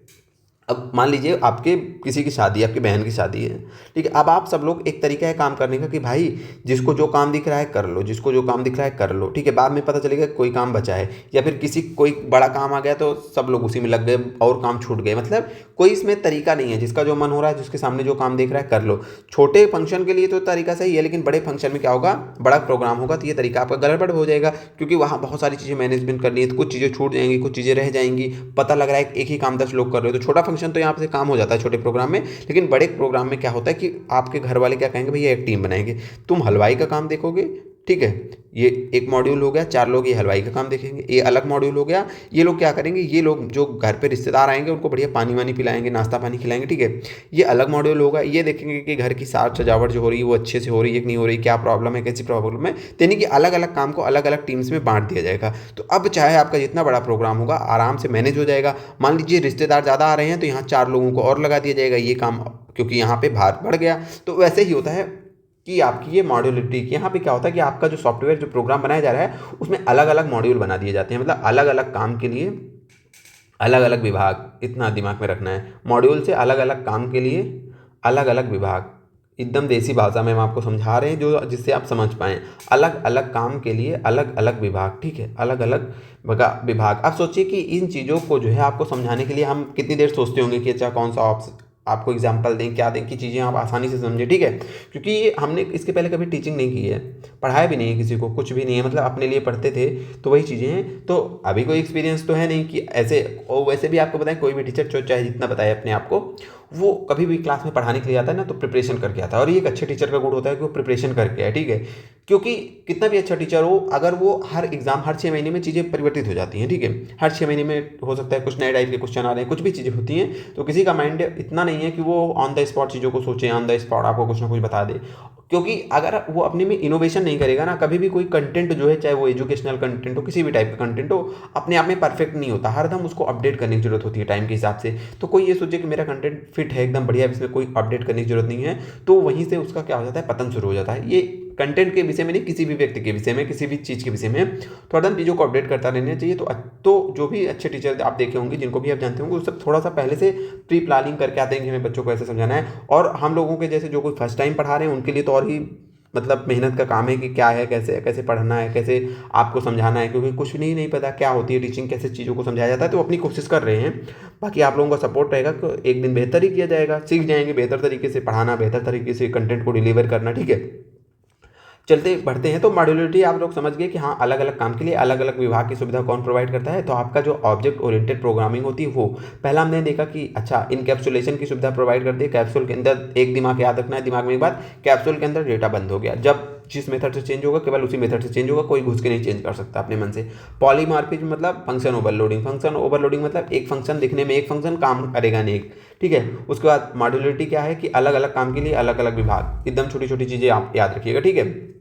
अब मान लीजिए आपके किसी की शादी है, आपकी बहन की शादी है, ठीक है। अब आप सब लोग एक तरीका है काम करने का कि भाई जिसको जो काम दिख रहा है कर लो, जिसको जो काम दिख रहा है कर लो, ठीक है। बाद में पता चलेगा कोई काम बचा है या फिर कोई बड़ा काम आ गया तो सब लोग उसी में लग गए और काम छूट गए। मतलब कोई इसमें तरीका नहीं है, जिसका जो मन हो रहा है, जिसके सामने जो काम दिख रहा है कर लो। छोटे फंक्शन के लिए तो तरीका सही है, लेकिन बड़े फंक्शन में क्या होगा, बड़ा प्रोग्राम होगा तो ये तरीका आपका गड़बड़ हो जाएगा, क्योंकि वहाँ बहुत सारी चीज़ें मैनेजमेंट करनी है, तो कुछ चीज़ें छूट जाएंगी, कुछ चीज़ें रह जाएंगी। पता लग रहा है एक ही काम 10 लोग कर रहे हो, तो छोटा फंक्शन तो यहाँ से काम हो जाता है छोटे प्रोग्राम में। लेकिन बड़े प्रोग्राम में क्या होता है कि आपके घर वाले क्या कहेंगे, भैया एक टीम बनाएंगे, तुम हलवाई का काम देखोगे, ठीक है, ये एक मॉड्यूल हो गया, 4 लोग ये हलवाई का काम देखेंगे, ये अलग मॉड्यूल हो गया। ये लोग क्या करेंगे, ये लोग जो घर पे रिश्तेदार आएंगे उनको बढ़िया पानी वानी पिलाएंगे, नाश्ता पानी खिलाएंगे, ठीक है। ये अलग मॉड्यूल होगा, ये देखेंगे कि घर की साज सजावट जो हो रही है वो अच्छे से हो रही है कि नहीं हो रही, क्या प्रॉब्लम है, कैसी प्रॉब्लम है। यानी कि अलग अलग काम को अलग अलग टीम्स में बांट दिया जाएगा। तो अब चाहे आपका जितना बड़ा प्रोग्राम होगा आराम से मैनेज हो जाएगा। मान लीजिए रिश्तेदार ज़्यादा आ रहे हैं तो यहाँ 4 लोगों को और लगा दिया जाएगा ये काम, क्योंकि यहाँ पे भार बढ़ गया। तो वैसे ही होता है कि आपकी ये मॉड्यूलरिटी की यहाँ पे क्या होता है कि आपका जो सॉफ्टवेयर जो प्रोग्राम बनाया जा रहा है उसमें अलग अलग मॉड्यूल बना दिए जाते हैं। मतलब अलग अलग काम के लिए अलग अलग विभाग, इतना दिमाग में रखना है। मॉड्यूल से अलग अलग काम के लिए अलग अलग विभाग, एकदम देसी भाषा में हम आपको समझा रहे हैं जो जिससे आप समझ पाएँ। अलग अलग काम के लिए अलग अलग विभाग, ठीक है, अलग अलग विभाग। अब सोचिए कि इन चीज़ों को जो है आपको समझाने के लिए हम कितनी देर सोचते होंगे कि अच्छा कौन सा आपको एग्जाम्पल दें, क्या दें कि चीज़ें आप आसानी से समझें, ठीक है। क्योंकि ये हमने इसके पहले कभी टीचिंग नहीं की है, पढ़ाया भी नहीं है किसी को, कुछ भी नहीं है, मतलब अपने लिए पढ़ते थे तो वही चीज़ें हैं। तो अभी कोई एक्सपीरियंस तो है नहीं कि ऐसे, और वैसे भी आपको बताएं कोई भी टीचर चाहे जितना बताए अपने आप को, वो कभी भी क्लास में पढ़ाने के लिए आता है ना तो प्रिपरेशन करके आता है। और ये एक अच्छे टीचर का गुण होता है कि वो प्रिपरेशन करके आए, ठीक है। क्योंकि कितना भी अच्छा टीचर हो, अगर वो हर 6 महीने में चीज़ें परिवर्तित हो जाती हैं, ठीक है। हर 6 महीने में हो सकता है कुछ नए टाइप के क्वेश्चन आ रहे हैं, कुछ भी चीज़ें होती हैं, तो किसी का माइंड इतना नहीं है कि वो ऑन द स्पॉट चीज़ों को सोचे, ऑन द स्पॉट आपको कुछ ना कुछ बता दे। क्योंकि अगर वो अपने में इनोवेशन नहीं करेगा ना, कभी भी कोई कंटेंट जो है, चाहे वो एजुकेशनल कंटेंट हो, किसी भी टाइप का कंटेंट हो, अपने आप में परफेक्ट नहीं होता, हरदम उसको अपडेट करने की जरूरत होती है टाइम के हिसाब से। तो कोई ये सोचे कि मेरा कंटेंट फिट है एकदम बढ़िया, इसमें कोई अपडेट करने की जरूरत नहीं है, तो वहीं से उसका क्या हो जाता है, पतन शुरू हो जाता है। ये कंटेंट के विषय में नहीं, किसी भी व्यक्ति के विषय में, किसी भी चीज़ के विषय में थोड़ा चीज़ों को अपडेट करता रहना चाहिए। तो जो भी अच्छे टीचर आप देखे होंगे, जिनको भी आप जानते होंगे, वो सब थोड़ा सा पहले से प्री प्लानिंग करके आते हैं कि हमें बच्चों को ऐसे समझाना है। और हम लोगों के जैसे जो कोई फर्स्ट टाइम पढ़ा रहे हैं उनके लिए तो और ही मतलब मेहनत का काम है कि क्या है, कैसे कैसे पढ़ना है, कैसे आपको समझाना है, क्योंकि कुछ नहीं पता क्या होती है टीचिंग, कैसे चीज़ों को समझाया जाता है। तो अपनी कोशिश कर रहे हैं, बाकी आप लोगों का सपोर्ट रहेगा तो एक दिन बेहतर ही किया जाएगा, सीख जाएंगे बेहतर तरीके से पढ़ाना, बेहतर तरीके से कंटेंट को डिलीवर करना, ठीक है। चलते बढ़ते हैं। तो मॉड्यूलरिटी आप लोग समझ गए कि हाँ अलग अलग काम के लिए अलग अलग विभाग की सुविधा कौन प्रोवाइड करता है। तो आपका जो ऑब्जेक्ट ओरिएंटेड प्रोग्रामिंग होती है वो पहला हमने देखा कि अच्छा इनकैप्सुलेशन की सुविधा प्रोवाइड करती है। कैप्सूल के अंदर एक दिमाग याद रखना है, दिमाग में एक बात, कैप्सूल के अंदर डेटा बंद हो गया। जिस मेथड से चेंज होगा केवल उसी मेथड से चेंज होगा, कोई घुस के नहीं चेंज कर सकता अपने मन से। पॉलीमॉर्फिज्म मतलब फंक्शन ओवरलोडिंग, फंक्शन ओवरलोडिंग मतलब एक फंक्शन दिखने में एक फंक्शन काम करेगा नहीं एक, ठीक है। उसके बाद मॉड्यूलरिटी क्या है कि अलग अलग काम के लिए अलग अलग विभाग, एकदम छोटी छोटी चीज़ें आप याद रखिएगा, ठीक है।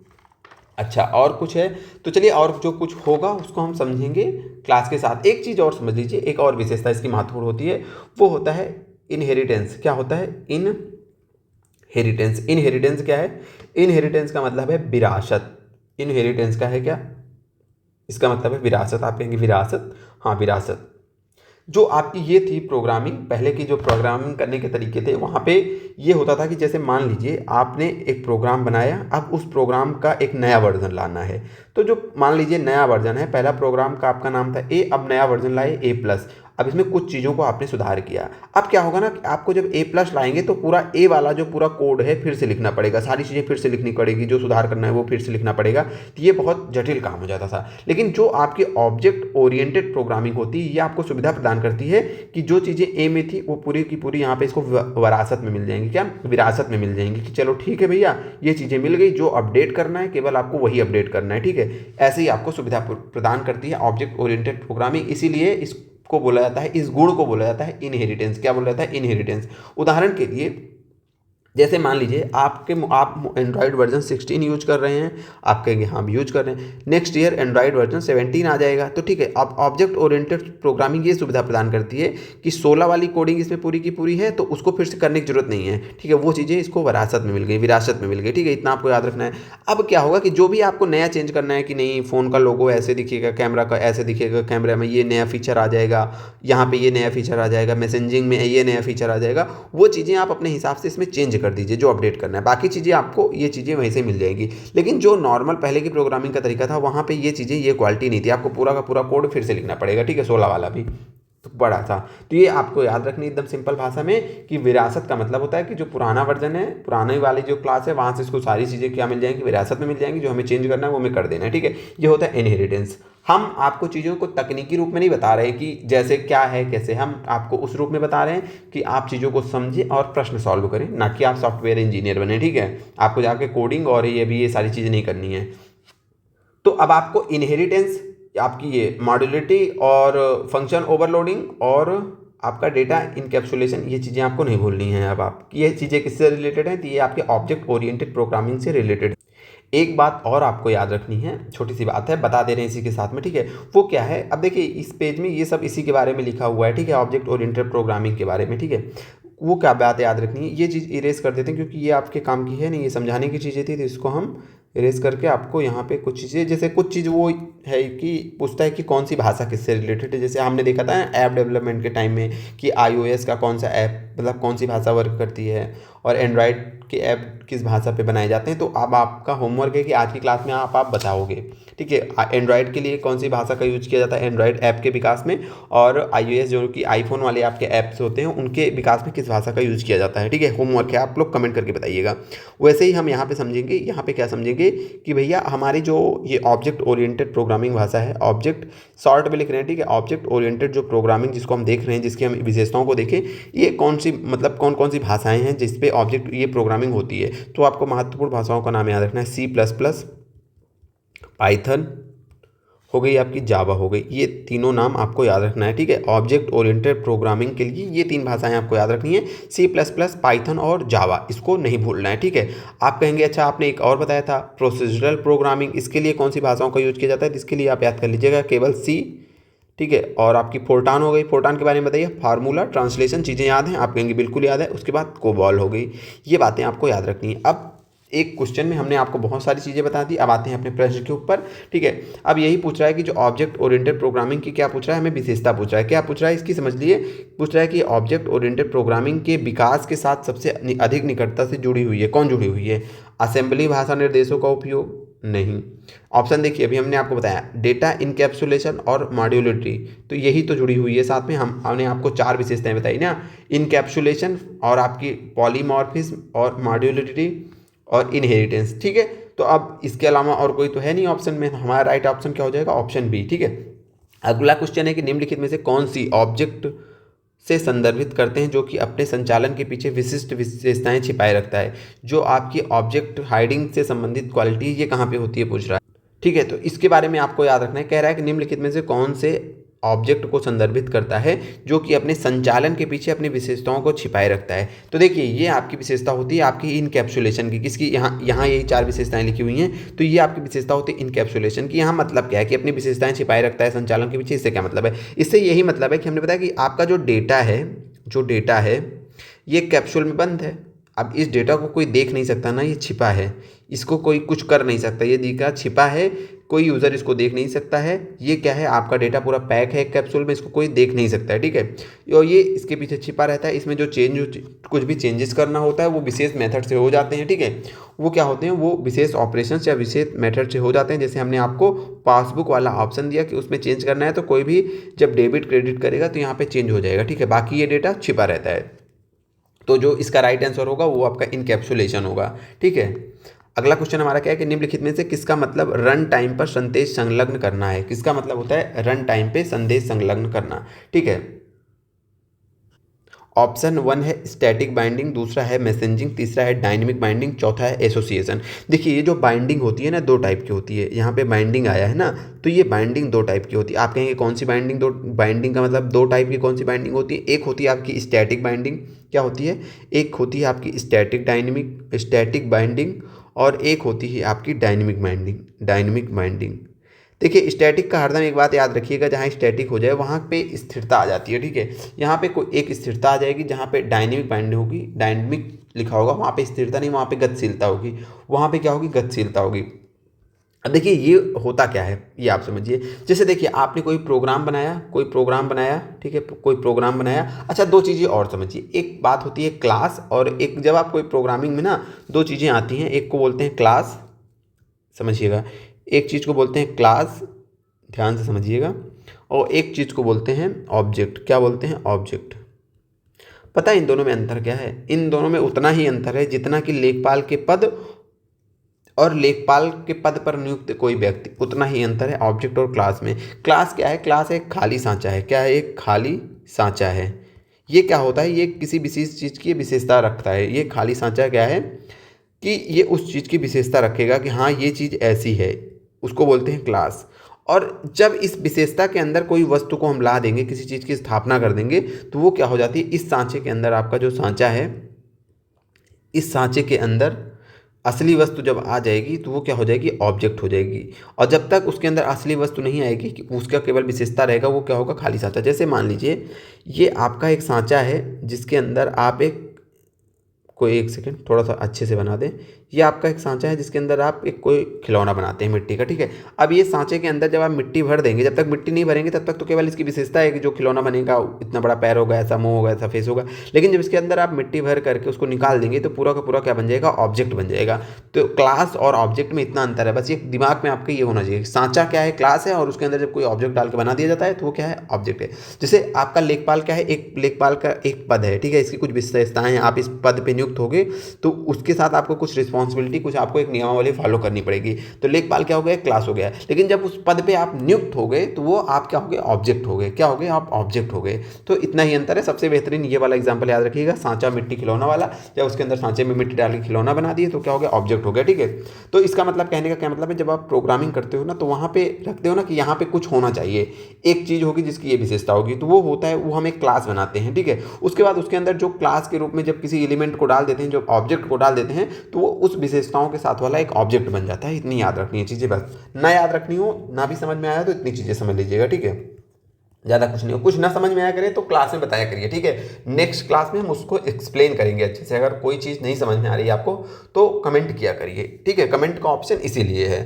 अच्छा, और कुछ है तो चलिए, और जो कुछ होगा उसको हम समझेंगे क्लास के साथ। एक चीज़ और समझ लीजिए, एक और विशेषता इसकी महत्वपूर्ण होती है, वो होता है इनहेरिटेंस। क्या होता है? इनहेरिटेंस। इनहेरिटेंस क्या है? इनहेरिटेंस का मतलब है विरासत। इनहेरिटेंस का है क्या? इसका मतलब है विरासत। आप कहेंगे विरासत, हाँ विरासत। जो आपकी ये थी प्रोग्रामिंग, पहले की जो प्रोग्रामिंग करने के तरीके थे, वहाँ पे ये होता था कि जैसे मान लीजिए आपने एक प्रोग्राम बनाया, अब उस प्रोग्राम का एक नया वर्जन लाना है। तो जो मान लीजिए नया वर्जन है, पहला प्रोग्राम का आपका नाम था ए, अब नया वर्जन लाए A+। अब इसमें कुछ चीज़ों को आपने सुधार किया। अब क्या होगा ना कि आपको जब A+ लाएंगे तो पूरा ए वाला जो पूरा कोड है फिर से लिखना पड़ेगा, सारी चीज़ें फिर से लिखनी पड़ेगी, जो सुधार करना है वो फिर से लिखना पड़ेगा। तो ये बहुत जटिल काम हो जाता था। लेकिन जो आपकी ऑब्जेक्ट ओरिएंटेड प्रोग्रामिंग होती है, ये आपको सुविधा प्रदान करती है कि जो चीज़ें ए में थी वो पूरी की पूरी यहाँ पे इसको विरासत में मिल जाएंगी। क्या? विरासत में मिल जाएंगी कि चलो ठीक है भैया, ये चीज़ें मिल गई, जो अपडेट करना है केवल आपको वही अपडेट करना है, ठीक है। ऐसे ही आपको सुविधा प्रदान करती है ऑब्जेक्ट ओरिएंटेड प्रोग्रामिंग। इसीलिए इसको बोला जाता है, इस गुण को बोला जाता है इनहेरिटेंस। क्या बोला जाता है? इनहेरिटेंस। उदाहरण के लिए जैसे मान लीजिए आप एंड्रॉयड वर्जन 16 यूज कर रहे हैं, आप कहेंगे हाँ भी यूज कर रहे हैं, नेक्स्ट ईयर एंड्रॉयड वर्जन 17 आ जाएगा, तो ठीक है। अब ऑब्जेक्ट ओरिएंटेड प्रोग्रामिंग ये सुविधा प्रदान करती है कि 16 वाली कोडिंग इसमें पूरी की पूरी है, तो उसको फिर से करने की जरूरत नहीं है, ठीक है। वो चीज़ें इसको विरासत में मिल गई, विरासत में मिल गई, ठीक है। इतना आपको याद रखना है। अब क्या होगा कि जो भी आपको नया चेंज करना है कि नहीं, फ़ोन का लोगो ऐसे दिखेगा, कैमरा का ऐसे दिखेगा, कैमरा में ये नया फीचर आ जाएगा, यहाँ पे ये नया फीचर आ जाएगा, मैसेजिंग में ये नया फीचर आ जाएगा, वो चीज़ें आप अपने हिसाब से इसमें चेंज कर दीजिए जो अपडेट करना है। बाकी चीज़ें आपको ये चीज़ें वहीं से मिल जाएगी। लेकिन जो नॉर्मल पहले की प्रोग्रामिंग का तरीका था, वहाँ पे ये चीज़ें, ये क्वालिटी नहीं थी, आपको पूरा का पूरा कोड फिर से लिखना पड़ेगा, ठीक है। 16 वाला भी तो बड़ा था। तो ये आपको याद रखनी एकदम सिंपल भाषा में कि विरासत का मतलब होता है कि जो पुराना वर्जन है, पुराने वाली जो क्लास है, वहाँ से इसको सारी चीज़ें क्या मिल जाएंगी? विरासत में मिल जाएंगी। जो हमें चेंज करना है वो हमें कर देना है, ठीक है। ये होता है इनहेरिटेंस। हम आपको चीज़ों को तकनीकी रूप में नहीं बता रहे कि जैसे क्या है कैसे, हम आपको उस रूप में बता रहे हैं कि आप चीज़ों को समझें और प्रश्न सॉल्व करें, ना कि आप सॉफ्टवेयर इंजीनियर बने, ठीक है। आपको जाके कोडिंग और ये सारी चीज़ें नहीं करनी है। तो अब आपको इनहेरिटेंस, आपकी ये मॉड्यूलरिटी और फंक्शन ओवरलोडिंग और आपका डेटा इनकैप्सुलेशन, ये चीज़ें आपको नहीं भूलनी है। अब आप ये चीज़ें किससे रिलेटेड हैं? तो ये आपके ऑब्जेक्ट ओरिएंटेड प्रोग्रामिंग से रिलेटेड है। एक बात और आपको याद रखनी है, छोटी सी बात है, बता दे रहे हैं इसी के साथ में, ठीक है। वो क्या है? अब देखिए इस पेज में ये सब इसी के बारे में लिखा हुआ है, ठीक है, ऑब्जेक्ट ओरिएंटेड प्रोग्रामिंग के बारे में, ठीक है। वो क्या बात याद रखनी है, ये चीज़ इरेज कर देते हैं क्योंकि ये आपके काम की है नहीं, ये समझाने की चीज़ें थी, तो इसको हम इरेज करके आपको यहाँ पे कुछ चीज़ें, जैसे कुछ चीज़ वो है कि पूछता है कि कौन सी भाषा किससे रिलेटेड है। जैसे हमने देखा था ऐप डेवलपमेंट के टाइम में कि iOS का कौन सा ऐप, मतलब कौन सी भाषा वर्क करती है, और एंड्रॉयड के ऐप किस भाषा पे बनाए जाते हैं। तो अब आपका होमवर्क है कि आज की क्लास में आप बताओगे, ठीक है, एंड्रॉयड के लिए कौन सी भाषा का यूज किया जाता है एंड्रॉयड ऐप के विकास में, और iOS जो कि आईफोन वाले आपके ऐप्स होते हैं उनके विकास में किस भाषा का यूज किया जाता है, ठीक है। होमवर्क है, आप लोग कमेंट करके बताइएगा। वैसे ही हम यहाँ पे समझेंगे, यहाँ पे क्या समझेंगे कि भैया हमारी जो ये ऑब्जेक्ट ओरिएंटेड प्रोग्रामिंग भाषा है, ऑब्जेक्ट शॉर्ट में लिख रहे हैं, ठीक है, ऑब्जेक्ट ओरिएंटेड जो प्रोग्रामिंग जिसको हम देख रहे हैं, जिसकी हम विशेषताओं को देखें, ये कौन सी, मतलब कौन कौन सी भाषाएं हैं जिस पे ऑब्जेक्ट ये प्रोग्रामिंग होती है। तो आपको महत्वपूर्ण भाषाओं का नाम याद रखना है, C++, पाइथन हो गई, आपकी जावा हो गई, ये तीनों नाम आपको याद रखना है, ठीक है। ऑब्जेक्ट ओरिएंटेड प्रोग्रामिंग के लिए ये 3 भाषाएं आपको याद रखनी है, C++, पाइथन और जावा, इसको नहीं भूलना है, ठीक है। आप कहेंगे अच्छा आपने एक और बताया था प्रोसीजरल प्रोग्रामिंग, इसके लिए कौन सी भाषाओं का यूज किया जाता है? इसके लिए आप याद कर लीजिएगा केवल C, ठीक है। और आपकी फोर्टान हो गई, फोर्टान के बारे में बताइए, फार्मूला ट्रांसलेशन, चीज़ें याद हैं? आप कहेंगे बिल्कुल याद है। उसके बाद कोबॉल हो गई, ये बातें आपको याद रखनी है। अब एक क्वेश्चन में हमने आपको बहुत सारी चीज़ें बता दी, अब आते हैं अपने प्रश्न के ऊपर, ठीक है। अब यही पूछ रहा है कि जो ऑब्जेक्ट ओरिएंटेड प्रोग्रामिंग की क्या पूछ रहा है, हमें विशेषता पूछ रहा है। क्या पूछ रहा है इसकी समझ लिए, पूछ रहा है कि ऑब्जेक्ट ओरिएंटेड प्रोग्रामिंग के विकास के साथ सबसे अधिक निकटता से जुड़ी हुई है, कौन जुड़ी हुई है? असेंबली भाषा निर्देशों का उपयोग? नहीं। ऑप्शन देखिए, अभी हमने आपको बताया डेटा इनकैप्सुलेशन और मॉड्यूलरिटी, तो यही तो जुड़ी हुई है साथ में। हमने आपको 4 विशेषताएं बताई ना, इनकैप्सुलेशन और आपकी पॉलीमॉर्फिज्म और मॉड्यूलरिटी और इनहेरिटेंस, ठीक है। तो अब इसके अलावा और कोई तो है नहीं ऑप्शन में, हमारा राइट ऑप्शन क्या हो जाएगा? ऑप्शन बी, ठीक है। अगला क्वेश्चन है कि निम्नलिखित में से कौन सी ऑब्जेक्ट से संदर्भित करते हैं, जो कि अपने संचालन के पीछे विशिष्ट विशेषताएं छिपाए रखता है। जो आपकी ऑब्जेक्ट हाइडिंग से संबंधित क्वालिटी ये कहाँ पे होती है पूछ रहा है। ठीक है, तो इसके बारे में आपको याद रखना है। कह रहा है कि निम्नलिखित में से कौन से ऑब्जेक्ट को संदर्भित करता है जो कि अपने संचालन के पीछे अपनी विशेषताओं को छिपाए रखता है। तो देखिए ये आपकी विशेषता होती है आपकी इनकैप्सुलेशन की। किसकी? यहाँ यही 4 विशेषताएं लिखी हुई हैं, तो ये आपकी विशेषता होती है इनकैप्सुलेशन की। यहाँ मतलब क्या है कि अपनी विशेषताएं छिपाए रखता है संचालन के पीछे। इससे क्या मतलब है? इससे यही मतलब है कि हमने बताया कि आपका जो डेटा है ये कैप्सूल में बंद है। अब इस डेटा को कोई देख नहीं सकता ना, ये छिपा है, इसको कोई कुछ कर नहीं सकता, ये दिखा छिपा है, कोई यूज़र इसको देख नहीं सकता है। ये क्या है? आपका डेटा पूरा पैक है एक कैप्सूल में, इसको कोई देख नहीं सकता है। ठीक है, और ये इसके पीछे छिपा रहता है। इसमें जो कुछ भी चेंजेस करना होता है वो विशेष मेथड से हो जाते हैं। ठीक है, वो क्या होते हैं? वो विशेष ऑपरेशंस या विशेष मेथड से हो जाते हैं। जैसे हमने आपको पासबुक वाला ऑप्शन दिया कि उसमें चेंज करना है, तो कोई भी जब डेबिट क्रेडिट करेगा तो यहाँ पे चेंज हो जाएगा। ठीक है, बाकी ये डेटा छिपा रहता है। तो जो इसका राइट आंसर होगा वो आपका इनकैप्सुलेशन होगा। ठीक है, अगला क्वेश्चन हमारा क्या है कि निम्नलिखित में से किसका मतलब रन टाइम पर संदेश संलग्न करना है? किसका मतलब होता है रन टाइम पे संदेश संलग्न करना? ठीक है, ऑप्शन 1 है स्टैटिक बाइंडिंग, दूसरा है मैसेजिंग, तीसरा है डायनेमिक बाइंडिंग, चौथा है एसोसिएशन। देखिए ये जो बाइंडिंग होती है ना 2 टाइप की होती है। यहाँ पे बाइंडिंग आया है ना, तो ये बाइंडिंग 2 टाइप की होती है। आप कहेंगे कौन सी बाइंडिंग? बाइंडिंग का मतलब 2 टाइप की कौन सी बाइंडिंग होती है? एक होती है आपकी स्टैटिक बाइंडिंग, क्या होती है? एक होती है आपकी स्टैटिक बाइंडिंग और एक होती है आपकी डायनेमिक बाइंडिंग। देखिए स्टैटिक का हरदम एक बात याद रखिएगा, जहाँ स्टैटिक हो जाए वहाँ पे स्थिरता आ जाती है। ठीक है, यहाँ पे कोई एक स्थिरता आ जाएगी, जहाँ पे डायनेमिक बाइंडिंग होगी, डायनेमिक लिखा होगा, वहाँ पे स्थिरता नहीं, वहाँ पे गतिशीलता होगी। वहाँ पे क्या होगी? गतिशीलता होगी। अब देखिए ये होता क्या है ये आप समझिए। जैसे देखिए आपने कोई प्रोग्राम बनाया, ठीक है, कोई प्रोग्राम बनाया। अच्छा 2 चीज़ें और समझिए। एक बात होती है क्लास, और एक जब आप कोई प्रोग्रामिंग में ना 2 चीज़ें आती हैं। एक को बोलते हैं क्लास, समझिएगा, एक चीज़ को बोलते हैं क्लास, ध्यान से समझिएगा, और एक चीज़ को बोलते हैं ऑब्जेक्ट। क्या बोलते हैं? ऑब्जेक्ट। पता है इन दोनों में अंतर क्या है? इन दोनों में उतना ही अंतर है जितना कि लेखपाल के पद और लेखपाल के पद पर नियुक्त कोई व्यक्ति, उतना ही अंतर है ऑब्जेक्ट और क्लास में। क्लास क्या है? क्लास एक खाली सांचा है। क्या है? एक खाली सांचा है। ये क्या होता है? ये किसी विशेष चीज़ की विशेषता रखता है। ये खाली सांचा क्या है कि ये उस चीज़ की विशेषता रखेगा कि हाँ ये चीज़ ऐसी है, उसको बोलते हैं क्लास। और जब इस विशेषता के अंदर कोई वस्तु को हम ला देंगे, किसी चीज़ की स्थापना कर देंगे, तो वो क्या हो जाती है? इस सांचे के अंदर आपका जो सांचा है, इस सांचे के अंदर असली वस्तु जब आ जाएगी तो वो क्या हो जाएगी? ऑब्जेक्ट हो जाएगी। और जब तक उसके अंदर असली वस्तु नहीं आएगी कि उसका केवल विशेषता रहेगा, वो क्या होगा? खाली सांचा। जैसे मान लीजिए ये आपका एक सांचा है जिसके अंदर आप कोई एक सेकंड थोड़ा सा अच्छे से बना दें। ये आपका एक सांचा है जिसके अंदर आप एक कोई खिलौना बनाते हैं मिट्टी का। ठीक है, अब ये सांचे के अंदर जब आप मिट्टी भर देंगे, जब तक मिट्टी नहीं भरेंगे तब तक तो केवल इसकी विशेषता है कि जो खिलौना बनेगा इतना बड़ा पैर होगा, ऐसा मुंह होगा, ऐसा फेस होगा। लेकिन जब इसके अंदर आप मिट्टी भर करके उसको निकाल देंगे तो पूरा का पूरा क्या बन जाएगा? ऑब्जेक्ट बन जाएगा। तो क्लास और ऑब्जेक्ट में इतना अंतर है, बस ये दिमाग में आपके ये होना चाहिए। सांचा क्या है? क्लास है, और उसके अंदर जब कोई ऑब्जेक्ट डाल के बना दिया जाता है तो वो क्या है? ऑब्जेक्ट है। जैसे आपका लेखपाल क्या है? एक लेखपाल का एक पद है। ठीक है, इसकी कुछ विशेषताएं हैं। आप इस पद पे नियुक्त होगे तो उसके साथ आपको कुछ रिस्पॉन्सिबिलिटी, कुछ आपको एक नियमावली फॉलो करनी पड़ेगी। तो लेखपाल क्या हो गया? क्लास हो गया। लेकिन जब उस पद पे आप नियुक्त हो गए तो वो आप क्या हो गए? ऑब्जेक्ट हो गए। क्या हो गए? आप ऑब्जेक्ट हो गए। तो इतना ही अंतर है। सबसे बेहतरीन ये वाला एग्जांपल याद रखिएगा, सांचा मिट्टी खिलौना वाला। जब उसके अंदर सांचे में मिट्टी डाल के खिलौना बना दिए तो क्या हो गया? ऑब्जेक्ट हो गया। ठीक है, तो इसका मतलब कहने का क्या मतलब है, जब आप प्रोग्रामिंग करते हो ना तो वहाँ पे रखते हो ना कि यहाँ पे कुछ होना चाहिए, एक चीज़ होगी जिसकी ये विशेषता होगी, तो वो होता है, वो हम एक क्लास बनाते हैं। ठीक है, उसके बाद उसके अंदर जो क्लास के रूप में जब किसी एलिमेंट को डाल देते हैं, जो ऑब्जेक्ट को डाल देते हैं, तो वो उस विशेषताओं के साथ वाला एक ऑब्जेक्ट बन जाता है। इतनी याद रखनी है चीज़ें, बस ना याद रखनी हो, ना भी समझ में आया तो इतनी चीज़ें समझ लीजिएगा। ठीक है, ज़्यादा कुछ नहीं हो। कुछ ना समझ में आया करे तो क्लास में बताया करिए। ठीक है, नेक्स्ट क्लास में हम उसको एक्सप्लेन करेंगे अच्छे से। अगर कोई चीज़ नहीं समझ में आ रही है आपको तो कमेंट किया करिए। ठीक है, कमेंट का ऑप्शन इसीलिए है।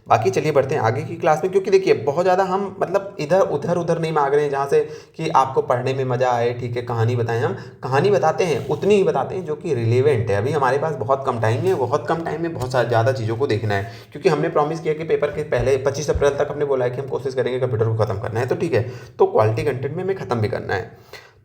बाकी चलिए बढ़ते हैं आगे की क्लास में, क्योंकि देखिए बहुत ज़्यादा हम मतलब इधर उधर नहीं मांग रहे हैं जहाँ से कि आपको पढ़ने में मज़ा आए। ठीक है, कहानी बताएं, हम कहानी बताते हैं, उतनी ही बताते हैं जो कि रिलेवेंट है। अभी हमारे पास बहुत कम टाइम है, बहुत कम टाइम में बहुत ज़्यादा चीज़ों को देखना है, क्योंकि हमने प्रॉमिस किया कि पेपर के पहले 25 अप्रैल तक हमने बोला है कि हम कोशिश करेंगे कंप्यूटर को खत्म करना है। तो ठीक है, तो क्वालिटी कंटेंट में हमें खत्म भी करना है।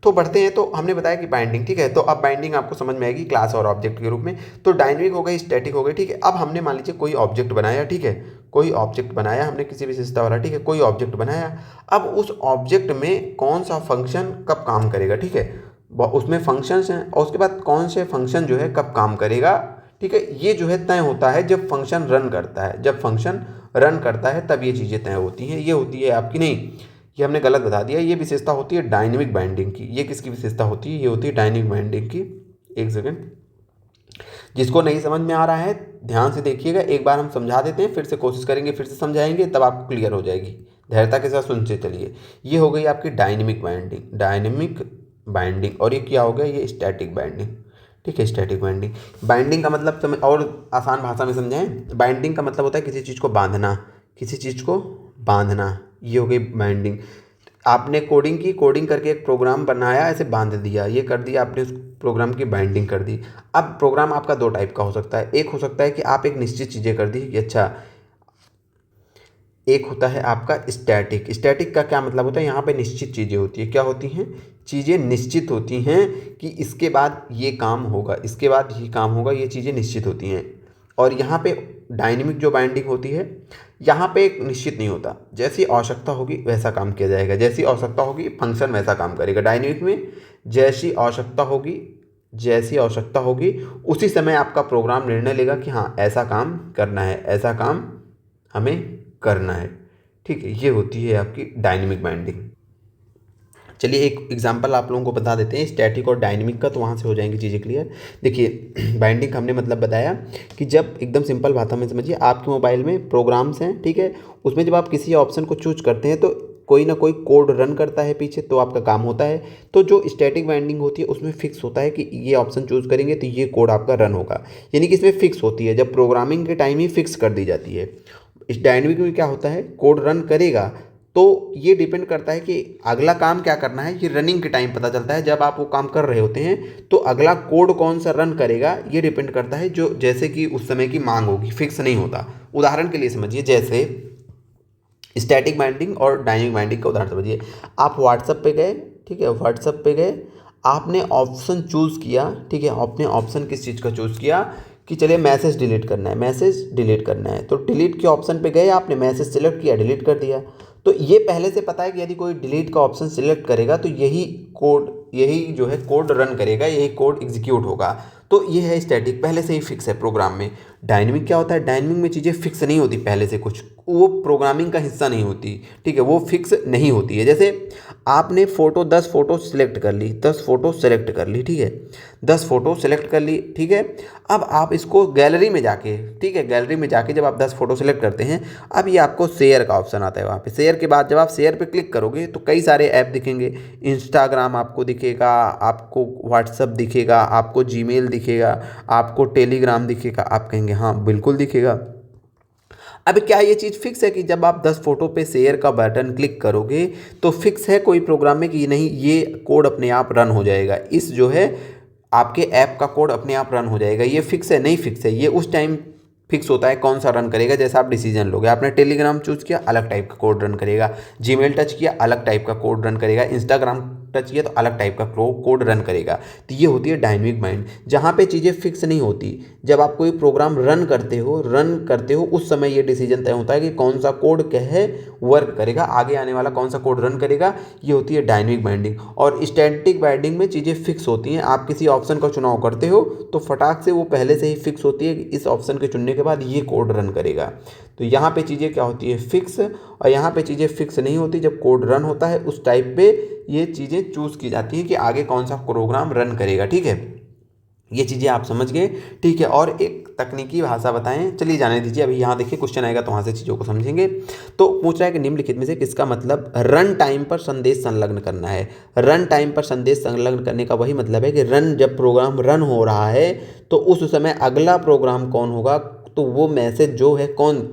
तो बढ़ते हैं, तो हमने बताया कि बाइंडिंग। ठीक है, तो अब बाइंडिंग आपको समझ में आएगी क्लास और ऑब्जेक्ट के रूप में। तो डायनेमिक हो गई, स्टैटिक हो गई। ठीक है, अब हमने मान लीजिए कोई ऑब्जेक्ट बनाया। ठीक है, कोई ऑब्जेक्ट बनाया हमने किसी विशेषता वाला, ठीक है, कोई ऑब्जेक्ट बनाया। अब उस ऑब्जेक्ट में कौन सा फंक्शन कब काम करेगा, ठीक है, उसमें फंक्शंस हैं और उसके बाद कौन से फंक्शन जो है कब काम करेगा, ठीक है, ये जो है तय होता है जब फंक्शन रन करता है। जब फंक्शन रन करता है तब ये चीज़ें तय होती हैं। ये होती है आपकी, नहीं ये हमने गलत बता दिया, ये विशेषता होती है डायनेमिक बाइंडिंग की। ये किसकी विशेषता होती है, ये होती है डायनेमिक बाइंडिंग की। एक सेकेंड, जिसको नहीं समझ में आ रहा है ध्यान से देखिएगा, एक बार हम समझा देते हैं, फिर से कोशिश करेंगे, फिर से समझाएंगे, तब आपको क्लियर हो जाएगी। धैर्यता के साथ सुनते चलिए। ये हो गई आपकी डायनेमिक बाइंडिंग, डायनेमिक बाइंडिंग। और ये क्या हो गया, ये स्टैटिक बाइंडिंग, ठीक है, स्टैटिक बाइंडिंग। बाइंडिंग का मतलब समझ, और आसान भाषा में समझाएं, बाइंडिंग का मतलब होता है किसी चीज़ को बांधना, किसी चीज़ को बांधना, ये हो गई बाइंडिंग। आपने कोडिंग की, कोडिंग करके एक प्रोग्राम बनाया, ऐसे बांध दिया, ये कर दिया आपने, उस प्रोग्राम की बाइंडिंग कर दी। अब प्रोग्राम आपका दो टाइप का हो सकता है। एक हो सकता है कि आप एक निश्चित चीज़ें कर दी कि अच्छा, एक होता है आपका स्टैटिक। स्टैटिक का क्या मतलब होता है, यहाँ पे निश्चित चीज़ें होती है। क्या होती हैं, चीज़ें निश्चित होती हैं कि इसके बाद ये काम होगा, इसके बाद ये काम होगा, ये चीज़ें निश्चित होती हैं। और यहाँ पे डायनेमिक जो बाइंडिंग होती है, यहाँ पे एक निश्चित नहीं होता, जैसी आवश्यकता होगी वैसा काम किया जाएगा, जैसी आवश्यकता होगी फंक्शन वैसा काम करेगा। डायनेमिक में जैसी आवश्यकता होगी, जैसी आवश्यकता होगी उसी समय आपका प्रोग्राम निर्णय लेगा कि हाँ ऐसा काम करना है, ऐसा काम हमें करना है, ठीक है। ये होती है आपकी डायनेमिक बाइंडिंग। चलिए एक एग्जांपल आप लोगों को बता देते हैं स्टैटिक और डायनेमिक का, तो वहाँ से हो जाएंगी चीज़ें क्लियर। देखिए बाइंडिंग हमने मतलब बताया कि जब एकदम सिंपल भाषा में समझिए, आपके मोबाइल में प्रोग्राम्स हैं, ठीक है, उसमें जब आप किसी ऑप्शन को चूज करते हैं तो कोई ना कोई कोड रन करता है पीछे, तो आपका काम होता है। तो जो स्टैटिक बाइंडिंग होती है उसमें फिक्स होता है कि ये ऑप्शन चूज करेंगे तो ये कोड आपका रन होगा, यानी कि इसमें फिक्स होती है, जब प्रोग्रामिंग के टाइम ही फिक्स कर दी जाती है। इस डायनेमिक में क्या होता है, कोड रन करेगा तो ये डिपेंड करता है कि अगला काम क्या करना है, ये रनिंग के टाइम पता चलता है। जब आप वो काम कर रहे होते हैं तो अगला कोड कौन सा रन करेगा ये डिपेंड करता है, जो जैसे कि उस समय की मांग होगी, फिक्स नहीं होता। उदाहरण के लिए समझिए, जैसे स्टैटिक बाइंडिंग और डायनेमिक बाइंडिंग का उदाहरण समझिए। आप व्हाट्सएप पे गए, ठीक है, व्हाट्सएप पे गए, आपने ऑप्शन चूज़ किया, ठीक है, आपने ऑप्शन किस चीज़ का चूज़ किया कि चलिए मैसेज डिलीट करना है, मैसेज डिलीट करना है, तो डिलीट के ऑप्शन पे गए, आपने मैसेज सेलेक्ट किया, डिलीट कर दिया। तो ये पहले से पता है कि यदि कोई डिलीट का ऑप्शन सिलेक्ट करेगा तो यही कोड, यही जो है कोड रन करेगा, यही कोड एग्जीक्यूट होगा। तो ये है स्टैटिक, पहले से ही फिक्स है प्रोग्राम में। डायनेमिक क्या होता है, डायनेमिक में चीज़ें फिक्स नहीं होती पहले से, कुछ वो प्रोग्रामिंग का हिस्सा नहीं होती, ठीक है, वो फिक्स नहीं होती है। जैसे आपने फ़ोटो 10 फ़ोटो सिलेक्ट कर ली, 10 फ़ोटो सेलेक्ट कर ली, ठीक है, 10 फ़ोटो सेलेक्ट कर ली, ठीक है। अब आप इसको गैलरी में जाके, ठीक है, गैलरी में जाके जब आप 10 फ़ोटो सेलेक्ट करते हैं, अब ये आपको शेयर का ऑप्शन आता है वहाँ पे। शेयर के बाद जब आप शेयर पे क्लिक करोगे तो कई सारे ऐप दिखेंगे, इंस्टाग्राम आपको दिखेगा, आपको व्हाट्सअप दिखेगा, आपको जीमेल दिखेगा, आपको टेलीग्राम दिखेगा। आप कहेंगे हाँ बिल्कुल दिखेगा। अब क्या ये चीज़ फिक्स है कि जब आप 10 फोटो पे शेयर का बटन क्लिक करोगे तो फिक्स है कोई प्रोग्राम में कि नहीं ये कोड अपने आप रन हो जाएगा, इस जो है आपके ऐप का कोड अपने आप रन हो जाएगा, ये फिक्स है? नहीं फिक्स है। ये उस टाइम फिक्स होता है कौन सा रन करेगा, जैसा आप डिसीजन लोगे। आपने टेलीग्राम चूज़ किया, अलग टाइप का कोड रन करेगा, जीमेल टच किया, अलग टाइप का कोड रन करेगा, इंस्टाग्राम टच किया तो अलग टाइप का कोड रन करेगा। तो ये होती है डायनेमिक माइंड, जहाँ पे चीज़ें फिक्स नहीं होती। जब आप कोई प्रोग्राम रन करते हो उस समय ये डिसीजन तय होता है कि कौन सा कोड कहे वर्क करेगा, आगे आने वाला कौन सा कोड रन करेगा। ये होती है डायनेमिक बाइंडिंग। और स्टैटिक बाइंडिंग में चीज़ें फिक्स होती हैं। आप किसी ऑप्शन का चुनाव करते हो तो फटाक से वो पहले से ही फिक्स होती है कि इस ऑप्शन के चुनने के बाद ये कोड रन करेगा। तो यहाँ पे चीज़ें क्या होती है, फिक्स, और यहाँ पे चीज़ें फिक्स नहीं होती। जब कोड रन होता है उस टाइप पे ये चीज़ें चूज़ की जाती हैं कि आगे कौन सा प्रोग्राम रन करेगा, ठीक है। ये चीज़ें आप समझ गए, ठीक है। और एक तकनीकी भाषा बताएं, चलिए जाने दीजिए, अभी यहाँ देखिए क्वेश्चन आएगा तो वहाँ से चीज़ों को समझेंगे। तो पूछ रहा है कि निम्नलिखित में से किसका मतलब रन टाइम पर संदेश संलग्न करना है। रन टाइम पर संदेश संलग्न करने का वही मतलब है कि जब प्रोग्राम रन हो रहा है तो उस समय अगला प्रोग्राम कौन होगा, तो वो मैसेज जो है कौन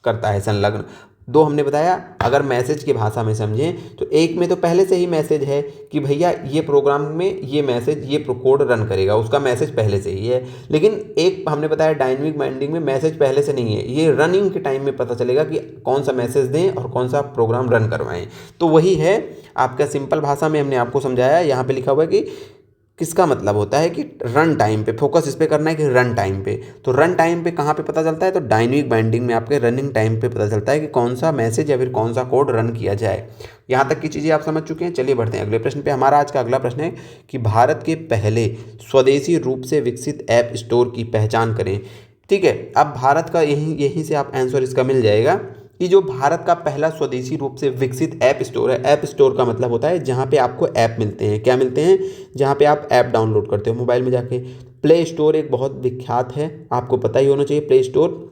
करता है संलग्न। दो हमने बताया, अगर मैसेज की भाषा में समझें तो एक में तो पहले से ही मैसेज है कि भैया ये प्रोग्राम में ये मैसेज, ये कोड रन करेगा, उसका मैसेज पहले से ही है। लेकिन एक हमने बताया डायनेमिक बाइंडिंग में मैसेज पहले से नहीं है, ये रनिंग के टाइम में पता चलेगा कि कौन सा मैसेज दें और कौन सा प्रोग्राम रन करवाएं। तो वही है आपका, सिंपल भाषा में हमने आपको समझाया। यहाँ पर लिखा हुआ है कि किसका मतलब होता है कि रन टाइम पे, फोकस इस पे करना है कि रन टाइम पे। तो रन टाइम पे कहाँ पे पता चलता है, तो डायनेमिक बाइंडिंग में आपके रनिंग टाइम पे पता चलता है कि कौन सा मैसेज या फिर कौन सा कोड रन किया जाए। यहाँ तक की चीज़ें आप समझ चुके हैं। चलिए बढ़ते हैं अगले प्रश्न पे। हमारा आज का अगला प्रश्न है कि भारत के पहले स्वदेशी रूप से विकसित ऐप स्टोर की पहचान करें। ठीक है, अब भारत का यहीं यहीं से आप आंसर इसका मिल जाएगा कि जो भारत का पहला स्वदेशी रूप से विकसित ऐप स्टोर है। ऐप स्टोर का मतलब होता है जहाँ पे आपको ऐप मिलते हैं। क्या मिलते हैं? जहाँ पे आप ऐप डाउनलोड करते हो मोबाइल में जाके। प्ले स्टोर एक बहुत विख्यात है, आपको पता ही होना चाहिए। प्ले स्टोर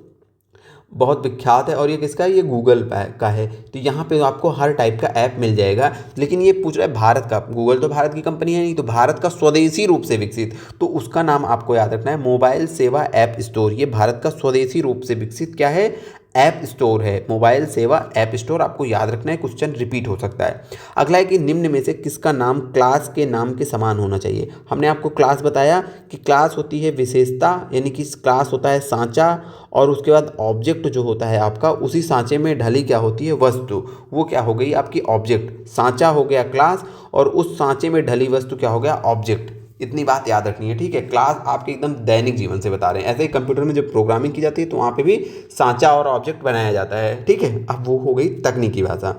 बहुत विख्यात है और ये किसका है? ये गूगल का है। तो यहाँ पे आपको हर टाइप का ऐप मिल जाएगा। लेकिन ये पूछ रहा है भारत का, गूगल तो भारत की कंपनी है नहीं, तो भारत का स्वदेशी रूप से विकसित, तो उसका नाम आपको याद रखना है मोबाइल सेवा ऐप स्टोर। ये भारत का स्वदेशी रूप से विकसित क्या है? ऐप स्टोर है, मोबाइल सेवा ऐप स्टोर। आपको याद रखना है, क्वेश्चन रिपीट हो सकता है। अगला है कि निम्न में से किसका नाम क्लास के नाम के समान होना चाहिए। हमने आपको क्लास बताया कि क्लास होती है विशेषता, यानी कि क्लास होता है सांचा, और उसके बाद ऑब्जेक्ट जो होता है आपका, उसी सांचे में ढली क्या होती है? वस्तु। वो क्या हो गई आपकी? ऑब्जेक्ट। सांचा हो गया क्लास, और उस सांचे में ढली वस्तु क्या हो गया? ऑब्जेक्ट। इतनी बात याद रखनी है, ठीक है। क्लास आपके एकदम दैनिक जीवन से बता रहे हैं। ऐसे ही कंप्यूटर में जब प्रोग्रामिंग की जाती है तो वहाँ पे भी सांचा और ऑब्जेक्ट बनाया जाता है, ठीक है। अब वो हो गई तकनीकी भाषा।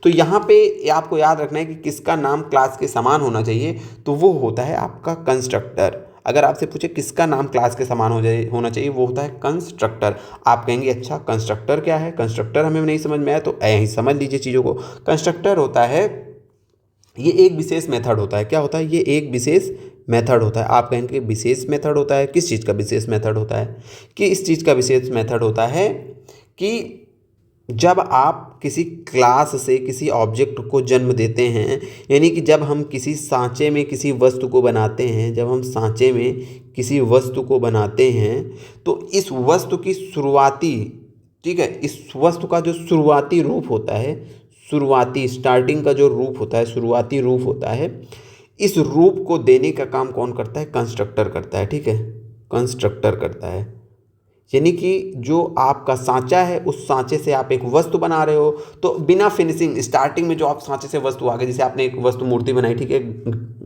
तो यहाँ पे आपको याद रखना है कि किसका नाम क्लास के समान होना चाहिए, तो वो होता है आपका कंस्ट्रक्टर। अगर आपसे पूछे किसका नाम क्लास के समान होना चाहिए, वो होता है कंस्ट्रक्टर। आप कहेंगे अच्छा कंस्ट्रक्टर क्या है? कंस्ट्रक्टर हमें नहीं समझ में आया तो यहीं समझ लीजिए चीज़ों को। कंस्ट्रक्टर होता है, ये एक विशेष मेथड होता है। क्या होता है? ये एक विशेष मेथड होता है। आप कहेंगे विशेष मेथड होता है, किस चीज़ का विशेष मेथड होता है? कि इस चीज़ का विशेष मेथड होता है कि जब आप किसी क्लास से किसी ऑब्जेक्ट को जन्म देते हैं, यानी कि जब हम किसी सांचे में किसी वस्तु को बनाते हैं, जब हम सांचे में किसी वस्तु को बनाते हैं, तो इस वस्तु की शुरुआती, ठीक है, इस वस्तु का जो शुरुआती रूप होता है, शुरुआती स्टार्टिंग का जो रूप होता है, शुरुआती रूप होता है, इस रूप को देने का काम कौन करता है? कंस्ट्रक्टर करता है, ठीक है। कंस्ट्रक्टर करता है। यानी कि जो आपका सांचा है, उस सांचे से आप एक वस्तु बना रहे हो, तो बिना फिनिशिंग स्टार्टिंग में जो आप सांचे से वस्तु आ गई, जैसे आपने एक वस्तु मूर्ति बनाई, ठीक है,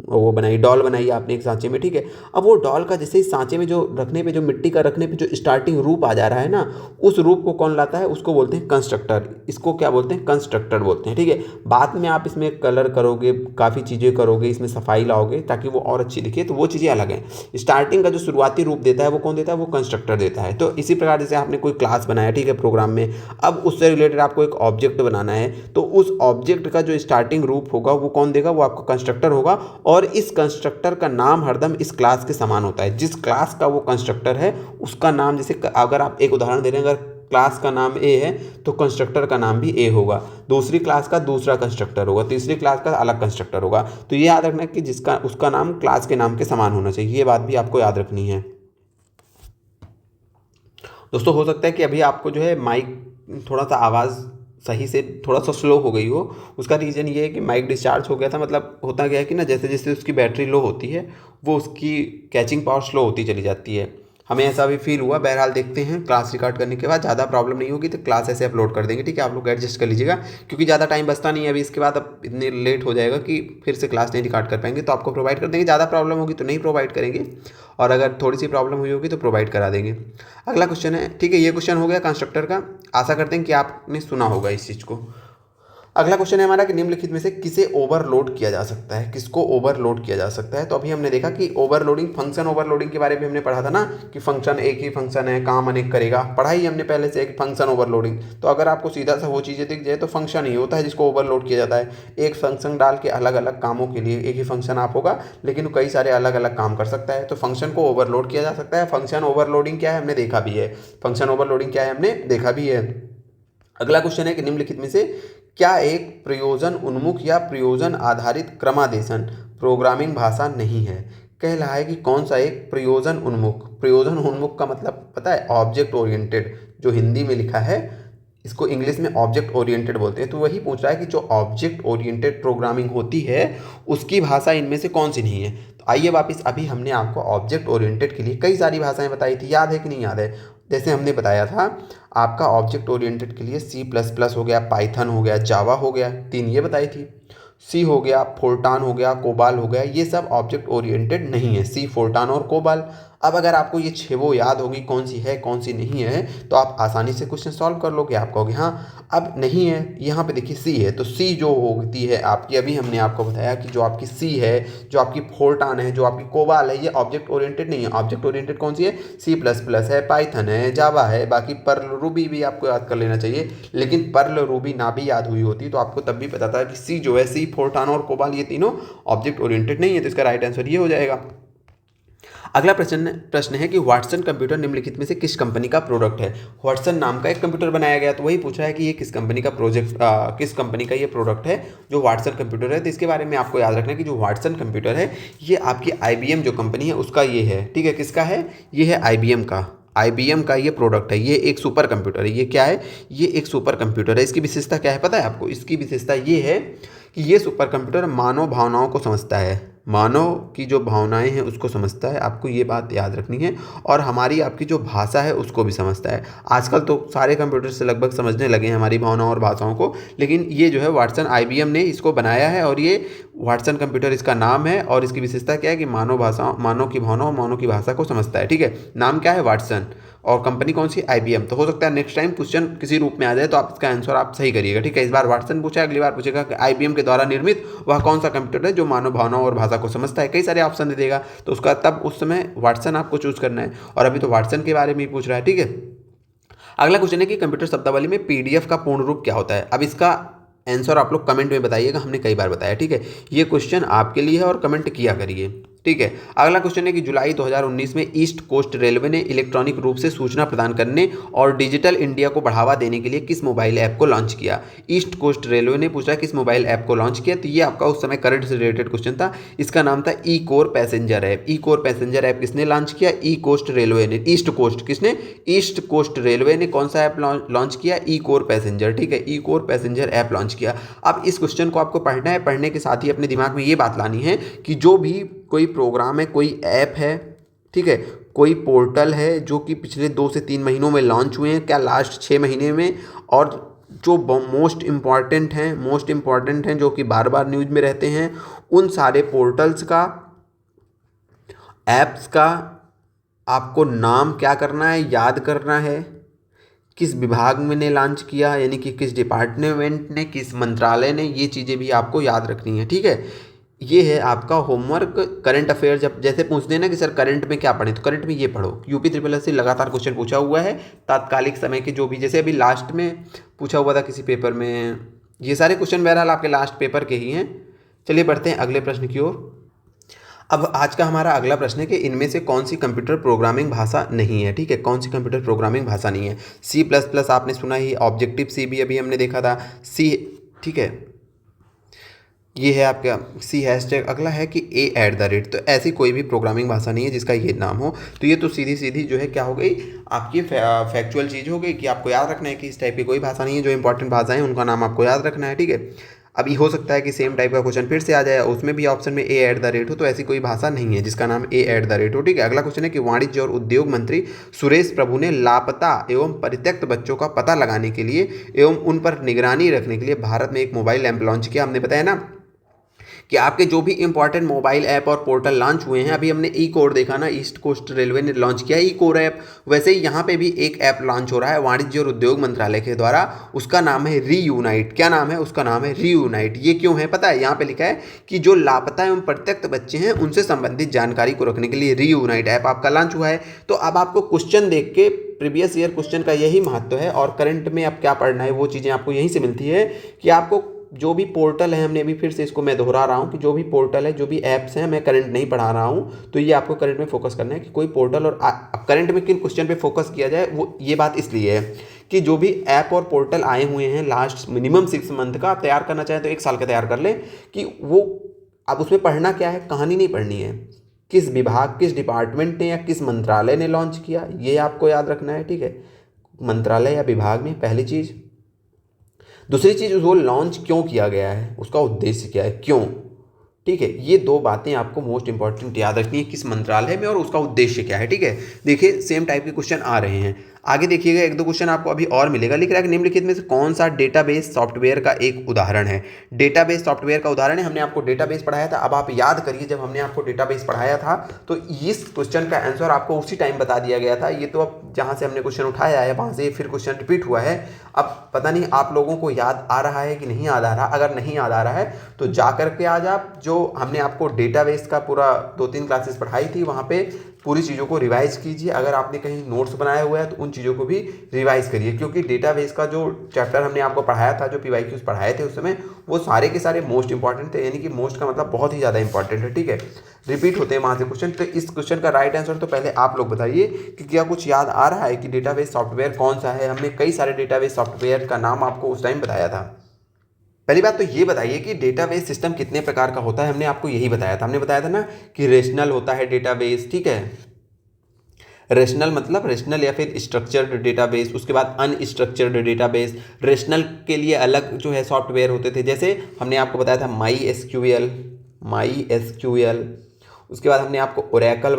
वो बनाई, डॉल बनाई आपने एक सांचे में, ठीक है। अब वो डॉल का जैसे ही सांचे में जो रखने पे, जो मिट्टी का रखने पे जो स्टार्टिंग रूप आ जा रहा है ना, उस रूप को कौन लाता है? उसको बोलते हैं कंस्ट्रक्टर। इसको क्या बोलते हैं? कंस्ट्रक्टर बोलते हैं, ठीक है। बाद में आप इसमें कलर करोगे, काफ़ी चीज़ें करोगे, इसमें सफाई लाओगे ताकि वो और अच्छी दिखे, तो वो चीज़ें अलग हैं। स्टार्टिंग का जो शुरुआती रूप देता है वो कौन देता है? वो कंस्ट्रक्टर देता है। तो इसी प्रकार जैसे आपने कोई क्लास बनाया, ठीक है, प्रोग्राम में, अब उससे रिलेटेड आपको एक ऑब्जेक्ट बनाना है, तो उस ऑब्जेक्ट का जो स्टार्टिंग रूप होगा वो कौन देगा? वो आपका कंस्ट्रक्टर होगा। और इस कंस्ट्रक्टर का नाम हरदम इस क्लास के समान होता है। जिस क्लास का वो कंस्ट्रक्टर है उसका नाम, जैसे अगर आप एक उदाहरण दे रहे हैं, अगर क्लास का नाम ए है तो कंस्ट्रक्टर का नाम भी ए होगा, दूसरी क्लास का दूसरा कंस्ट्रक्टर होगा, तीसरी क्लास का अलग कंस्ट्रक्टर होगा। तो ये याद रखना है कि जिसका उसका नाम क्लास के नाम के समान होना चाहिए। ये बात भी आपको याद रखनी है। दोस्तों हो सकता है कि अभी आपको जो है माइक थोड़ा सा आवाज़ सही से थोड़ा सा स्लो हो गई हो। उसका रीज़न ये है कि माइक डिस्चार्ज हो गया था। मतलब होता क्या है कि ना, जैसे जैसे उसकी बैटरी लो होती है वो उसकी कैचिंग पावर स्लो होती चली जाती है। हमें ऐसा भी फील हुआ। बहरहाल देखते हैं, क्लास रिकॉर्ड करने के बाद ज़्यादा प्रॉब्लम नहीं होगी तो क्लास ऐसे अपलोड कर देंगे, ठीक है। आप लोग एडजस्ट कर लीजिएगा क्योंकि ज़्यादा टाइम बचता नहीं है अभी इसके बाद। अब इतने लेट हो जाएगा कि फिर से क्लास नहीं रिकॉर्ड कर पाएंगे, तो आपको प्रोवाइड कर देंगे। ज़्यादा प्रॉब्लम होगी तो नहीं प्रोवाइड करेंगे, और अगर थोड़ी सी प्रॉब्लम हुई होगी तो प्रोवाइड करा देंगे। अगला क्वेश्चन है, ठीक है, ये क्वेश्चन हो गया कंस्ट्रक्टर का। आशा करते हैं कि आपने सुना होगा इस चीज़ को। अगला क्वेश्चन है हमारा कि निम्नलिखित में से किसे ओवरलोड किया जा सकता है? किसको ओवरलोड किया जा सकता है? तो अभी हमने देखा कि ओवरलोडिंग, फंक्शन ओवरलोडिंग के बारे में हमने पढ़ा था ना, कि फंक्शन एक ही फंक्शन है, काम अनेक करेगा। पढ़ाई हमने पहले से एक फंक्शन ओवरलोडिंग। तो अगर आपको सीधा सा वो चीज़ें दिख जाए तो फंक्शन ही होता है जिसको ओवरलोड किया जाता है। एक फंक्शन डाल के अलग अलग कामों के लिए एक ही फंक्शन आप होगा, लेकिन कई सारे अलग अलग काम कर सकता है, तो फंक्शन को ओवरलोड किया जा सकता है। फंक्शन ओवरलोडिंग क्या है हमने देखा भी है। फंक्शन ओवरलोडिंग क्या है हमने देखा भी है। अगला क्वेश्चन है कि निम्नलिखित में से क्या एक प्रयोजन उन्मुख या प्रयोजन आधारित क्रमादेशन प्रोग्रामिंग भाषा नहीं है? कह रहा है कि कौन सा एक प्रयोजन उन्मुख। प्रयोजन उन्मुख का मतलब पता है? Object oriented. जो हिंदी में लिखा है इसको इंग्लिश में ऑब्जेक्ट ओरिएंटेड बोलते हैं। तो वही पूछ रहा है कि जो ऑब्जेक्ट ओरिएंटेड प्रोग्रामिंग होती है उसकी भाषा इनमें से कौन सी नहीं है। तो आइए वापस, अभी हमने आपको ऑब्जेक्ट ओरिएंटेड के लिए कई सारी भाषाएं बताई थी, याद है कि नहीं याद है? जैसे हमने बताया था आपका ऑब्जेक्ट ओरिएंटेड के लिए C++ हो गया, पाइथन हो गया, जावा हो गया, 3 ये बताई थी। सी हो गया, फोर्टान हो गया, कोबाल हो गया, ये सब ऑब्जेक्ट ओरिएंटेड नहीं है, सी, फोर्टान और कोबाल। अब अगर आपको ये छः वो याद होगी कौन सी है कौन सी नहीं है, तो आप आसानी से क्वेश्चन सॉल्व कर लोगे। आप कहोगे हाँ अब नहीं है, यहाँ पे देखिए सी है, तो सी जो होती है आपकी, अभी हमने आपको बताया कि जो आपकी सी है, जो आपकी फोर्टान है, जो आपकी कोबाल है, ये ऑब्जेक्ट ओरिएंटेड नहीं है। ऑब्जेक्ट ओरिएंटेड कौन सी है? सी प्लस प्लस है, पाइथन है, जावा है, बाकी पर्ल रूबी भी आपको याद कर लेना चाहिए। लेकिन पर्ल रूबी ना भी याद हुई होती तो आपको तब भी पता था कि सी जो है, सी, फोर्टान और कोबाल, ये तीनों ऑब्जेक्ट ओरिएंटेड नहीं है। तो इसका राइट आंसर ये हो जाएगा। अगला प्रश्न है कि वाटसन कंप्यूटर निम्नलिखित में से किस कंपनी का प्रोडक्ट है? वाटसन नाम का एक कंप्यूटर बनाया गया, तो वही पूछा है कि ये किस कंपनी का किस कंपनी का ये प्रोडक्ट है जो वाटसन कंप्यूटर है। तो इसके बारे में आपको याद रखना है कि जो वाटसन कंप्यूटर है ये आपकी IBM जो कंपनी है उसका ये है, ठीक है। किसका है? ये है IBM का ये प्रोडक्ट है। ये एक सुपर कंप्यूटर है। ये क्या है? ये एक सुपर कंप्यूटर है। इसकी विशेषता क्या है पता है आपको? इसकी विशेषता ये है कि ये सुपर कंप्यूटर मानव भावनाओं को समझता है, मानव की जो भावनाएं हैं उसको समझता है, आपको ये बात याद रखनी है। और हमारी आपकी जो भाषा है उसको भी समझता है। आजकल तो सारे कंप्यूटर से लगभग समझने लगे हैं हमारी भावनाओं और भाषाओं को, लेकिन ये जो है वाटसन IBM ने इसको बनाया है और ये वाटसन कंप्यूटर इसका नाम है। और इसकी विशेषता क्या है कि मानव की भावना और मानव की भाषा को समझता है, ठीक है। नाम क्या है? वाटसन। और कंपनी कौन सी? IBM। तो हो सकता है नेक्स्ट टाइम क्वेश्चन किसी रूप में आ जाए तो आप इसका आंसर आप सही करिएगा, ठीक है। इस बार वाटसन पूछा है, अगली बार पूछेगा कि IBM के द्वारा निर्मित वह कौन सा कंप्यूटर है जो मानव भावनाओं और भाषा को समझता है। कई सारे ऑप्शन दे देगा तो उसका तब उस समय वाटसन आपको चूज करना है। और अभी तो वाटसन के बारे में ही पूछ रहा है, ठीक है। अगला क्वेश्चन है कि कंप्यूटर शब्दावली में PDF का पूर्ण रूप क्या होता है? अब इसका आंसर आप लोग कमेंट में बताइएगा, हमने कई बार बताया, ठीक है। ये क्वेश्चन आपके लिए है और कमेंट किया करिए, ठीक है। अगला क्वेश्चन है कि जुलाई 2019 में ईस्ट कोस्ट रेलवे ने इलेक्ट्रॉनिक रूप से सूचना प्रदान करने और डिजिटल इंडिया को बढ़ावा देने के लिए किस मोबाइल ऐप को लॉन्च किया? ईस्ट कोस्ट रेलवे ने पूछा किस मोबाइल ऐप को लॉन्च किया, तो ये आपका उस समय करंट से रिलेटेड क्वेश्चन था। इसका नाम था ई कोर पैसेंजर ऐप। ई कोर पैसेंजर ऐप किसने लॉन्च किया? ई कोस्ट रेलवे ने। ईस्ट कोस्ट किसने? ईस्ट कोस्ट रेलवे ने कौन सा ऐप लॉन्च किया? ई कोर पैसेंजर, ठीक है। ई कोर पैसेंजर ऐप लॉन्च किया। अब इस क्वेश्चन को आपको पढ़ना है, पढ़ने के साथ ही अपने दिमाग में ये बात लानी है कि जो भी कोई प्रोग्राम है, कोई ऐप है, ठीक है, कोई पोर्टल है जो कि पिछले 2 से 3 महीनों में लॉन्च हुए हैं, क्या लास्ट 6 महीने में, और जो मोस्ट इम्पॉर्टेंट हैं जो कि बार बार न्यूज़ में रहते हैं, उन सारे पोर्टल्स का, ऐप्स का आपको नाम क्या करना है? याद करना है। किस विभाग में ने लॉन्च किया, यानी कि किस डिपार्टमेंट ने, किस मंत्रालय ने, ये चीज़ें भी आपको याद रखनी है, ठीक है। ये है आपका होमवर्क। करंट अफेयर जब जैसे पूछते हैं ना कि सर करंट में क्या पढ़ें, तो करंट में ये पढ़ो। UP से लगातार क्वेश्चन पूछा हुआ है, तात्कालिक समय के जो भी, जैसे अभी लास्ट में पूछा हुआ था किसी पेपर में, ये सारे क्वेश्चन बहरहाल आपके लास्ट पेपर के ही हैं। चलिए बढ़ते हैं अगले प्रश्न की ओर। अब आज का हमारा अगला प्रश्न है कि इनमें से कौन सी कंप्यूटर प्रोग्रामिंग भाषा नहीं है, ठीक है। कौन सी कंप्यूटर प्रोग्रामिंग भाषा नहीं है? C++ आपने सुना ही, ऑब्जेक्टिव सी भी अभी हमने देखा था, सी, ठीक है। ये है आपका C हैशटैग। अगला है कि A@, तो ऐसी कोई भी प्रोग्रामिंग भाषा नहीं है जिसका ये नाम हो। तो ये तो सीधी सीधी जो है क्या हो गई, आपकी फैक्चुअल चीज़ हो गई कि आपको याद रखना है कि इस टाइप की कोई भाषा नहीं है। जो इंपॉर्टेंट भाषाएं हैं उनका नाम आपको याद रखना है, ठीक है। अभी हो सकता है कि सेम टाइप का क्वेश्चन फिर से आ जाए, उसमें भी ऑप्शन में A@ हो, तो ऐसी कोई भाषा नहीं है जिसका नाम A@ हो, ठीक है। अगला क्वेश्चन है कि वाणिज्य और उद्योग मंत्री सुरेश प्रभु ने लापता एवं परित्यक्त बच्चों का पता लगाने के लिए एवं उन पर निगरानी रखने के लिए भारत में एक मोबाइल ऐप लॉन्च किया। हमने बताया ना कि आपके जो भी इंपॉर्टेंट मोबाइल ऐप और पोर्टल लॉन्च हुए हैं, अभी हमने ई कोर देखा ना, ईस्ट कोस्ट रेलवे ने लॉन्च किया ई कोर ऐप, वैसे ही यहाँ पे भी एक ऐप लॉन्च हो रहा है वाणिज्य और उद्योग मंत्रालय के द्वारा। उसका नाम है रीयूनाइट। क्या नाम है उसका? नाम है रीयूनाइट। ये क्यों है पता है? यहाँ पे लिखा है कि जो लापता एवं प्रत्यक्त बच्चे हैं उनसे संबंधित जानकारी को रखने के लिए रीयूनाइट ऐप आपका लॉन्च हुआ है। तो अब आपको क्वेश्चन देख के प्रीवियस ईयर क्वेश्चन का यही महत्व है, और करंट में अब क्या पढ़ना है वो चीज़ें आपको यहीं से मिलती है कि आपको जो भी पोर्टल है, हमने अभी फिर से इसको मैं दोहरा रहा हूँ कि जो भी पोर्टल है, जो भी ऐप्स हैं, मैं करंट नहीं पढ़ा रहा हूँ, तो ये आपको करंट में फोकस करना है कि कोई पोर्टल, और अब करंट में किन क्वेश्चन पे फोकस किया जाए, वो ये बात इसलिए है कि जो भी ऐप और पोर्टल आए हुए हैं लास्ट मिनिमम 6 मंथ का, आप तैयार करना चाहें तो 1 साल का तैयार कर लें, कि वो अब उसमें पढ़ना क्या है, कहानी नहीं पढ़नी है, किस विभाग, किस डिपार्टमेंट ने या किस मंत्रालय ने लॉन्च किया, ये आपको याद रखना है, ठीक है। मंत्रालय या विभाग में, पहली चीज़। दूसरी चीज़, वो लॉन्च क्यों किया गया है, उसका उद्देश्य क्या है, क्यों, ठीक है। ये 2 बातें आपको मोस्ट इंपॉर्टेंट याद रखनी है, किस मंत्रालय में और उसका उद्देश्य क्या है, ठीक है। देखिए सेम टाइप के क्वेश्चन आ रहे हैं। आगे देखिएगा, एक दो क्वेश्चन आपको अभी और मिलेगा। लिख रहा है कि निम्नलिखित में से कौन सा डेटाबेस सॉफ्टवेयर का एक उदाहरण है। डेटाबेस सॉफ्टवेयर का उदाहरण है। हमने आपको डेटाबेस पढ़ाया था। अब आप याद करिए, जब हमने आपको डेटाबेस पढ़ाया था तो इस क्वेश्चन का आंसर आपको उसी टाइम बता दिया गया था। ये तो अब जहाँ से हमने क्वेश्चन उठाया है वहाँ से फिर क्वेश्चन रिपीट हुआ है। अब पता नहीं आप लोगों को याद आ रहा है कि नहीं याद आ रहा। अगर नहीं याद आ रहा है तो जा करके आज आप जो हमने आपको डेटाबेस का पूरा 2-3 क्लासेस पढ़ाई थी वहाँ पे पूरी चीज़ों को रिवाइज कीजिए। अगर आपने कहीं नोट्स बनाए हुए हैं तो उन चीज़ों को भी रिवाइज करिए, क्योंकि डेटाबेस का जो चैप्टर हमने आपको पढ़ाया था, जो पीवाईक्यूज पढ़ाए थे उस समय, वो सारे के सारे मोस्ट इंपॉर्टेंट थे। यानी कि मोस्ट का मतलब बहुत ही ज़्यादा इंपॉर्टेंट है। ठीक है, रिपीट होते हैं वहाँ से क्वेश्चन। तो इस क्वेश्चन का राइट आंसर तो पहले आप लोग बताइए कि क्या कुछ याद आ रहा है कि डेटाबेस सॉफ्टवेयर कौन सा है। हमने कई सारे डेटाबेस सॉफ्टवेयर का नाम आपको उस टाइम बताया था। पहली बात तो ये बताइए कि डेटाबेस सिस्टम कितने प्रकार का होता है। हमने आपको यही बताया था। हमने बताया था ना कि रेशनल होता है डेटाबेस। ठीक है, रेशनल मतलब रेशनल या फिर स्ट्रक्चर्ड डेटाबेस। उसके बाद अनस्ट्रक्चर्ड डेटाबेस। रेशनल के लिए अलग जो है सॉफ्टवेयर होते थे, जैसे हमने आपको बताया था माई एसक्यूएल। उसके बाद हमने आपको ओरेकल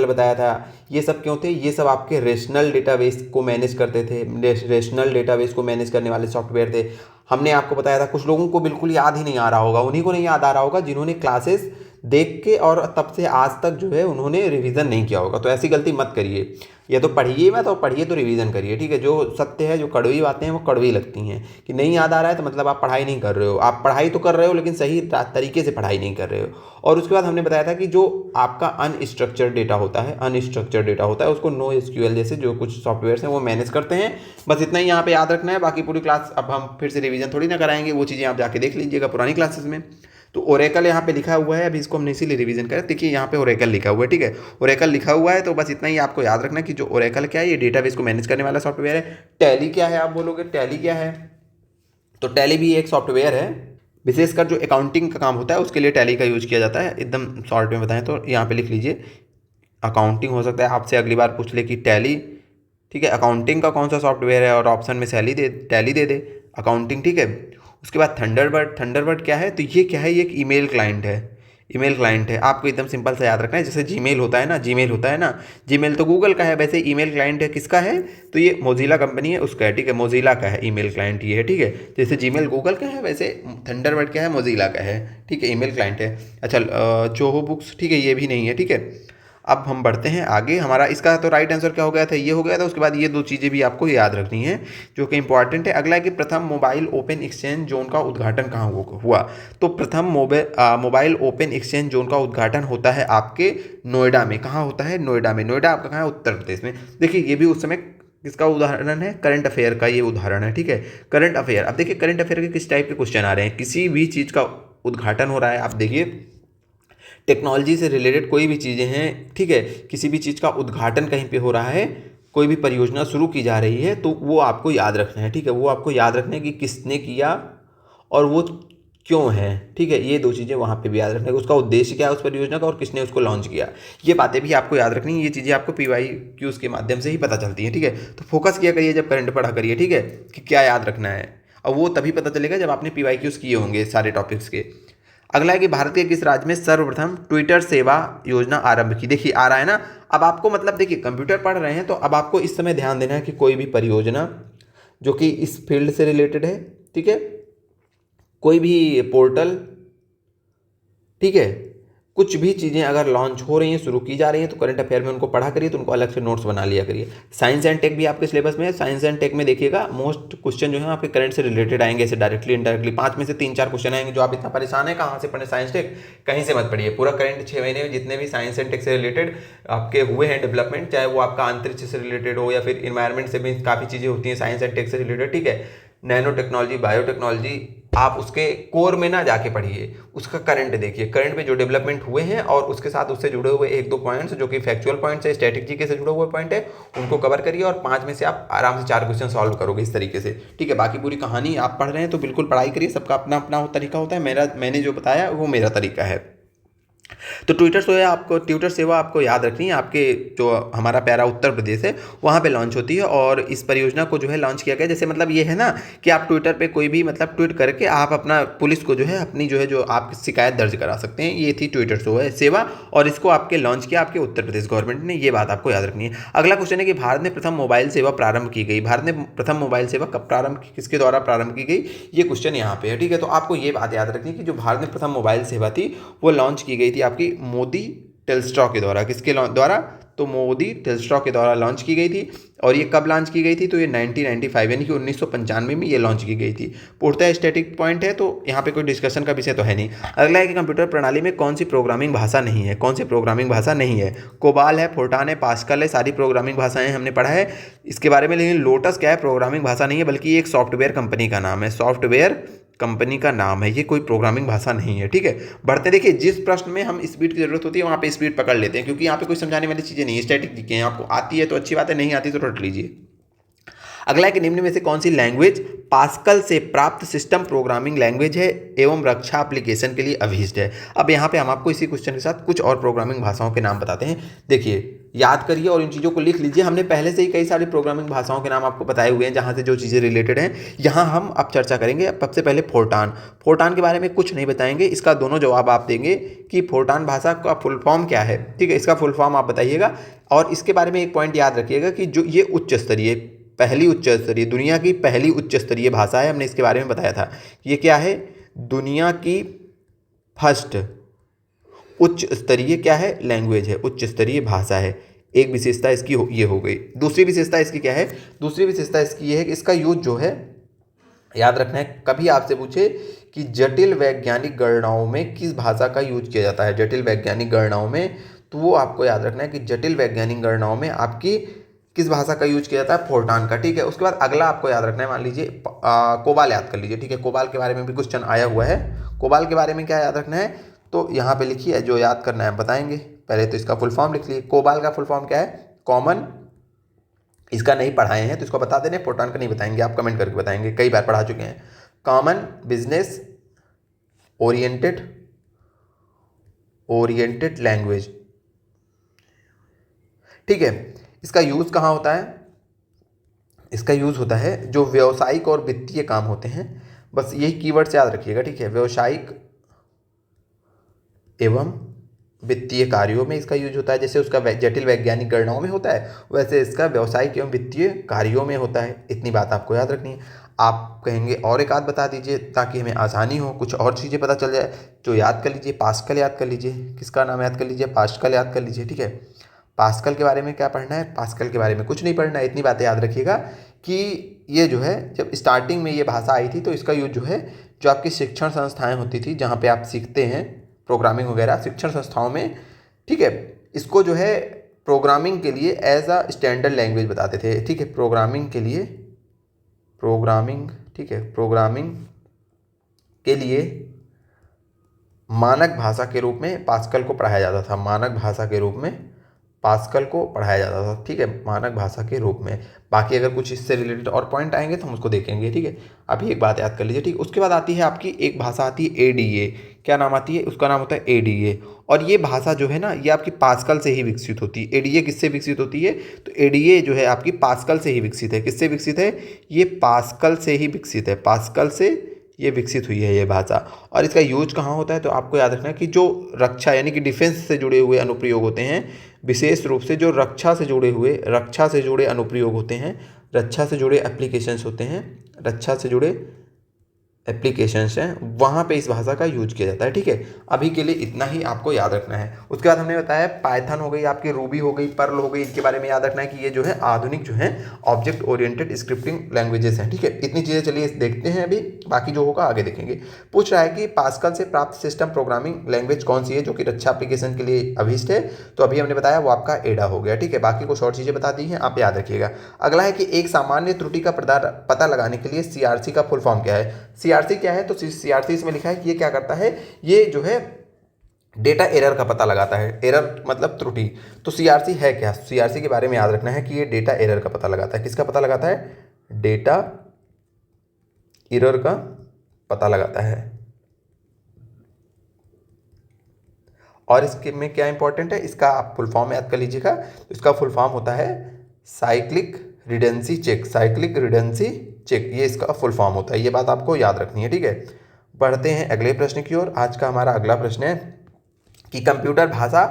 बताया था। ये सब क्यों थे? ये सब आपके रेशनल डेटाबेस को मैनेज करते थे। रेशनल डेटाबेस को मैनेज करने वाले सॉफ्टवेयर थे। हमने आपको बताया था, कुछ लोगों को बिल्कुल याद ही नहीं आ रहा होगा, उन्हीं को नहीं याद आ रहा होगा जिन्होंने क्लासेस देख के और तब से आज तक जो है उन्होंने रिवीजन नहीं किया होगा। तो ऐसी गलती मत करिए, या तो पढ़िए मत और पढ़िए तो रिवीजन करिए। ठीक है, जो सत्य है, जो कड़वी बातें हैं वो कड़वी लगती हैं। कि नहीं याद आ रहा है तो मतलब आप पढ़ाई नहीं कर रहे हो। आप पढ़ाई तो कर रहे हो लेकिन सही तरीके से पढ़ाई नहीं कर रहे हो। और उसके बाद हमने बताया था कि जो आपका अनस्ट्रक्चर्ड डेटा होता है उसको नो एसक्यूएल जैसे जो कुछ सॉफ्टवेयर हैं वो मैनेज करते हैं। बस इतना ही यहाँ पे याद रखना है। बाकी पूरी क्लास अब हम फिर से रिवीजन थोड़ी ना कराएंगे, वो चीज़ें आप जाके देख लीजिएगा पुरानी क्लासेस में। तो ओरेकल यहाँ पे लिखा हुआ है, अभी इसको हमने इसीलिए रिवीजन करा। देखिए यहाँ पे ओरेकल लिखा हुआ है। ठीक है, ओरेकल लिखा हुआ है, तो बस इतना ही आपको याद रखना कि जो ओरेकल क्या है, ये डेटाबेस को मैनेज करने वाला सॉफ्टवेयर है। टैली क्या है? आप बोलोगे टैली क्या है, तो टैली भी एक सॉफ्टवेयर है। विशेषकर जो अकाउंटिंग का काम होता है उसके लिए टैली का यूज किया जाता है। एकदम शॉर्ट में बताएं तो यहाँ पे लिख लीजिए अकाउंटिंग। हो सकता है आपसे अगली बार पूछ ले कि टैली, ठीक है, अकाउंटिंग का कौन सा सॉफ्टवेयर है, और ऑप्शन में टैली दे दे अकाउंटिंग। ठीक है, उसके बाद थंडरबर्ड क्या है? तो ये क्या है? ये एक ईमेल क्लाइंट है। आपको एकदम सिंपल सा याद रखना है। जैसे जीमेल होता है ना, जीमेल तो गूगल का है, वैसे ईमेल क्लाइंट है किसका है? तो ये मोजिला कंपनी है उसका है। ठीक है, मोजिला का है ईमेल क्लाइंट ये है। ठीक है, जैसे जीमेल गूगल का है वैसे थंडरबर्ड क्या है? मोजिला का है। ठीक है, ईमेल क्लाइंट है। अच्छा, जोहो बुक्स, ठीक है, ये भी नहीं है। ठीक है, अब हम बढ़ते हैं आगे। हमारा इसका तो राइट आंसर क्या हो गया था? ये हो गया था। उसके बाद ये दो चीज़ें भी आपको याद रखनी है जो कि इंपॉर्टेंट है। अगला है कि प्रथम मोबाइल ओपन एक्सचेंज जोन का उद्घाटन कहाँ हुआ? तो प्रथम मोबाइल ओपन एक्सचेंज जोन का उद्घाटन होता है आपके नोएडा में। कहाँ होता है? नोएडा में। नोएडा आपका कहाँ है? उत्तर प्रदेश में। देखिए ये भी उस समय किसका उदाहरण है? करंट अफेयर का ये उदाहरण है। ठीक है, करंट अफेयर। अब देखिए करंट अफेयर के किस टाइप के क्वेश्चन आ रहे हैं। किसी भी चीज़ का उद्घाटन हो रहा है, आप देखिए टेक्नोलॉजी से रिलेटेड कोई भी चीज़ें हैं, ठीक है, किसी भी चीज़ का उद्घाटन कहीं पे हो रहा है, कोई भी परियोजना शुरू की जा रही है, तो वो आपको याद रखना है। ठीक है, वो आपको याद रखना है कि किसने किया और वो क्यों है। ठीक है, ये दो चीज़ें वहाँ पे भी याद रखना है। उसका उद्देश्य क्या है उस परियोजना का और किसने उसको लॉन्च किया, ये बातें भी आपको याद रखनी है। ये चीज़ें आपको PYQs के माध्यम से ही पता चलती हैं। ठीक है, तो फोकस किया करिए जब करंट पढ़ा करिए। ठीक है, कि क्या याद रखना है, और वो तभी पता चलेगा जब आपने PYQs किए होंगे सारे टॉपिक्स के। अगला है कि भारत के किस राज्य में सर्वप्रथम ट्विटर सेवा योजना आरंभ की? देखिए आ रहा है ना। अब आपको मतलब देखिए कंप्यूटर पढ़ रहे हैं तो अब आपको इस समय ध्यान देना है कि कोई भी परियोजना जो कि इस फील्ड से रिलेटेड है, ठीक है, कोई भी पोर्टल, ठीक है, कुछ भी चीज़ें अगर लॉन्च हो रही हैं, शुरू की जा रही हैं, तो करंट अफेयर में उनको पढ़ा करिए, तो उनको अलग से नोट्स बना लिया करिए। साइंस एंड टेक भी आपके सिलेबस में है। साइंस एंड टेक में देखिएगा मोस्ट क्वेश्चन जो है आपके करंट से रिलेटेड आएंगे, ऐसे डायरेक्टली इनडायरेक्टली 5 में से 3-4 क्वेश्चन आएंगे। जो आप इतना परेशान है कहाँ से पढ़े साइंस टेक, कहीं से मत पढ़िए। पूरा करंट 6 महीने में जितने भी साइंस एंड टेक से रिलेटेड आपके हुए हैं डेवलपमेंट, चाहे वो आपका अंतरिक्ष से रिलेटेड हो या फिर इन्वायरमेंट से भी काफ़ी चीज़ें होती हैं साइंस एंड टेक से रिलेटेड, ठीक है, नैनो टेक्नोलॉजी, बायोटेक्नोलॉजी, आप उसके कोर में ना जाके पढ़िए, उसका करंट देखिए, करंट में जो डेवलपमेंट हुए हैं और उसके साथ उससे जुड़े हुए 1-2 पॉइंट्स जो कि फैक्चुअल पॉइंट्स है, स्टैटिक जीके से जुड़े हुए पॉइंट है, उनको कवर करिए और 5 में से आप आराम से 4 क्वेश्चन सॉल्व करोगे इस तरीके से। ठीक है, बाकी पूरी कहानी आप पढ़ रहे हैं तो बिल्कुल पढ़ाई करिए, सबका अपना अपना तरीका होता है। मैंने जो बताया वो मेरा तरीका है। तो ट्विटर सेवा आपको याद रखनी है, आपके जो हमारा प्यारा उत्तर प्रदेश है वहाँ पे लॉन्च होती है। और इस परियोजना को जो है लॉन्च किया गया, जैसे मतलब ये है ना कि आप ट्विटर पे कोई भी मतलब ट्वीट करके आप अपना पुलिस को जो है अपनी जो आप शिकायत दर्ज करा सकते हैं। ये थी ट्विटर सेवा, और इसको आपके लॉन्च किया आपके उत्तर प्रदेश गवर्नमेंट ने, ये बात आपको याद रखनी है। अगला क्वेश्चन है कि भारत में प्रथम मोबाइल सेवा प्रारंभ की गई। भारत में प्रथम मोबाइल सेवा कब प्रारंभ किसके द्वारा प्रारंभ की गई, ये क्वेश्चन यहाँ पे है। ठीक है, तो आपको ये बात याद रखनी है कि जो भारत में प्रथम मोबाइल सेवा थी वो लॉन्च की गई थी आपकी मोदी टेलस्ट्रॉ के द्वारा। किसके द्वारा, तो मोदी टेलस्ट्रॉ के द्वारा लॉन्च की गई थी। और ये कब लॉन्च की गई थी, तो ये 1995 यानी कि 1995 में ये लॉन्च की गई थी। पूर्णतः स्टैटिक पॉइंट है, तो यहाँ पे कोई डिस्कशन का विषय तो है नहीं। अगला है कि कंप्यूटर प्रणाली में कौन सी प्रोग्रामिंग भाषा नहीं है। कौन सी प्रोग्रामिंग भाषा नहीं है, कोबाल है, फोर्टान है, पास्कल है, सारी प्रोग्रामिंग भाषाएं हमने पढ़ा है इसके बारे में। लेकिन लोटस क्या है, प्रोग्रामिंग भाषा नहीं है, बल्कि ये एक सॉफ्टवेयर कंपनी का नाम है। सॉफ्टवेयर कंपनी का नाम है, ये कोई प्रोग्रामिंग भाषा नहीं है। ठीक है, बढ़ते देखिए, जिस प्रश्न में हम स्पीड की जरूरत होती है वहाँ पे स्पीड पकड़ लेते हैं, क्योंकि यहाँ पे कोई समझाने वाली चीज़ें नहीं है, स्टैटिक दिखे हैं। आपको आती है तो अच्छी बात है, नहीं आती तो रट लीजिए। अगला है कि निम्न में से कौन सी लैंग्वेज पास्कल से प्राप्त सिस्टम प्रोग्रामिंग लैंग्वेज है एवं रक्षा एप्लीकेशन के लिए अभीष्ट है। अब यहाँ पे हम आपको इसी क्वेश्चन के साथ कुछ और प्रोग्रामिंग भाषाओं के नाम बताते हैं। देखिए, याद करिए और इन चीज़ों को लिख लीजिए। हमने पहले से ही कई सारी प्रोग्रामिंग भाषाओं के नाम आपको बताए हुए हैं, जहाँ से जो चीज़ें रिलेटेड हैं। यहाँ हम अब चर्चा करेंगे। सबसे पहले फोर्टान। फोर्टान के बारे में कुछ नहीं बताएंगे, इसका दोनों जवाब आप देंगे कि फोर्टान भाषा का फुल फॉर्म क्या है। ठीक है, इसका फुल फॉर्म आप बताइएगा। और इसके बारे में एक पॉइंट याद रखिएगा कि जो ये उच्च स्तरीय दुनिया की पहली उच्च स्तरीय भाषा है। हमने इसके बारे में बताया था। ये क्या है, दुनिया की फर्स्ट उच्च स्तरीय क्या है, लैंग्वेज है, उच्च स्तरीय भाषा है। एक विशेषता इसकी ये हो गई। दूसरी विशेषता इसकी क्या है, दूसरी विशेषता इसकी ये है कि इसका यूज जो है, याद रखना है, कभी आपसे पूछे कि जटिल वैज्ञानिक गणनाओं में किस भाषा का यूज किया जाता है, जटिल वैज्ञानिक गणनाओं में, तो वो आपको याद रखना है कि जटिल वैज्ञानिक गणनाओं में आपकी किस भाषा का यूज किया जाता है, फोर्टान का। ठीक है, उसके बाद अगला आपको याद रखना है, मान लीजिए कोबाल याद कर लीजिए। ठीक है, कोबाल के बारे में भी क्वेश्चन आया हुआ है। कोबाल के बारे में क्या याद रखना है, तो यहाँ पे लिखिए, जो याद करना है बताएंगे। पहले तो इसका फुल फॉर्म लिख लीजिए। कोबाल का फुल फॉर्म क्या है, कॉमन, इसका नहीं पढ़ाए हैं तो इसको बता देने, फोर्टान का नहीं बताएंगे, आप कमेंट करके बताएंगे, कई बार पढ़ा चुके हैं। Common business oriented language. ठीक है, इसका यूज़ कहाँ होता है, इसका यूज़ होता है जो व्यावसायिक और वित्तीय काम होते हैं। बस यही कीवर्ड्स याद रखिएगा। ठीक है, व्यावसायिक एवं वित्तीय कार्यों में इसका यूज होता है। जैसे उसका जटिल वैज्ञानिक गणनाओं में होता है, वैसे इसका व्यावसायिक एवं वित्तीय कार्यों में होता है। इतनी बात आपको याद रखनी है। आप कहेंगे और एक आध बता दीजिए ताकि हमें आसानी हो, कुछ और चीज़ें पता चल जाए। जो याद कर लीजिए, पास्कल याद कर लीजिए। किसका नाम याद कर लीजिए, पास्कल याद कर लीजिए। ठीक है, पास्कल के बारे में क्या पढ़ना है, पास्कल के बारे में कुछ नहीं पढ़ना है। इतनी बातें याद रखिएगा कि ये जो है, जब स्टार्टिंग में ये भाषा आई थी तो इसका यूज जो है, जो आपकी शिक्षण संस्थाएं होती थी जहाँ पे आप सीखते हैं प्रोग्रामिंग वगैरह, शिक्षण संस्थाओं में, ठीक है, इसको जो है प्रोग्रामिंग के लिए एज अ स्टैंडर्ड लैंग्वेज बताते थे। ठीक है, प्रोग्रामिंग के लिए, ठीक है, प्रोग्रामिंग के लिए मानक भाषा के रूप में पास्कल को पढ़ाया जाता था। मानक भाषा के रूप में पास्कल को पढ़ाया जाता था। ठीक है, मानक भाषा के रूप में। बाकी अगर कुछ इससे रिलेटेड और पॉइंट आएंगे तो हम उसको देखेंगे। ठीक है, अभी एक बात याद कर लीजिए। ठीक, उसके बाद आती है आपकी एक भाषा आती है एडीए। क्या नाम आती है, उसका नाम होता है एडीए। और ये भाषा जो है ना, ये आपकी पास्कल से ही विकसित होती है। एडीए किससे विकसित होती है, तो एडीए जो है आपकी पास्कल से ही विकसित है। किससे विकसित है, ये पास्कल से ही विकसित है, पास्कल से ये विकसित हुई है ये भाषा। और इसका यूज कहाँ होता है, तो आपको याद रखना है कि जो रक्षा यानी कि डिफेंस से जुड़े हुए अनुप्रयोग होते हैं, विशेष रूप से जो रक्षा से जुड़े अनुप्रयोग होते हैं, रक्षा से जुड़े एप्लीकेशंस होते हैं, रक्षा से जुड़े एप्लीकेशंस हैं, वहाँ पे इस भाषा का यूज किया जाता है। ठीक है, अभी के लिए इतना ही आपको याद रखना है। उसके बाद हमने बताया पाइथन हो गई, आपकी रूबी हो गई, पर्ल हो गई, इनके बारे में याद रखना है कि ये जो है आधुनिक जो है ऑब्जेक्ट ओरिएंटेड स्क्रिप्टिंग लैंग्वेजेस हैं। ठीक है, इतनी चीज़ें चलिए देखते हैं, अभी बाकी जो होगा आगे देखेंगे। पूछ रहा है कि पास्कल से प्राप्त सिस्टम प्रोग्रामिंग लैंग्वेज कौन सी है जो कि रक्षा एप्लीकेशन के लिए अभीष्ट है, तो अभी हमने बताया वो आपका एडा हो गया। ठीक है, बाकी कुछ और चीज़ें बता दी हैं, आप याद रखिएगा। अगला है कि एक सामान्य त्रुटि का पता लगाने के लिए सीआरसी का फुल फॉर्म क्या है। सीआरसी क्या है, तो सीआरसी इसमें लिखा है कि ये क्या करता है, ये जो है डेटा एरर का पता लगाता है। एरर मतलब त्रुटि, तो सीआरसी है क्या, सीआरसी के बारे में याद रखना है कि ये डेटा एरर का पता लगाता है। किसका पता लगाता है, डेटा एरर का पता लगाता है। और इसके में क्या इंपॉर्टेंट है, इसका आप फुल फॉर्म याद कर लीजिएगा। तो इसका फुल फॉर्म होता है साइक्लिक रिडेंसी चेक, साइक्लिक रिडेंसी चेक, ये इसका फुल फॉर्म होता है। ये बात आपको याद रखनी है, ठीक है। बढ़ते हैं अगले प्रश्न की ओर। आज का हमारा अगला प्रश्न है कि कंप्यूटर भाषा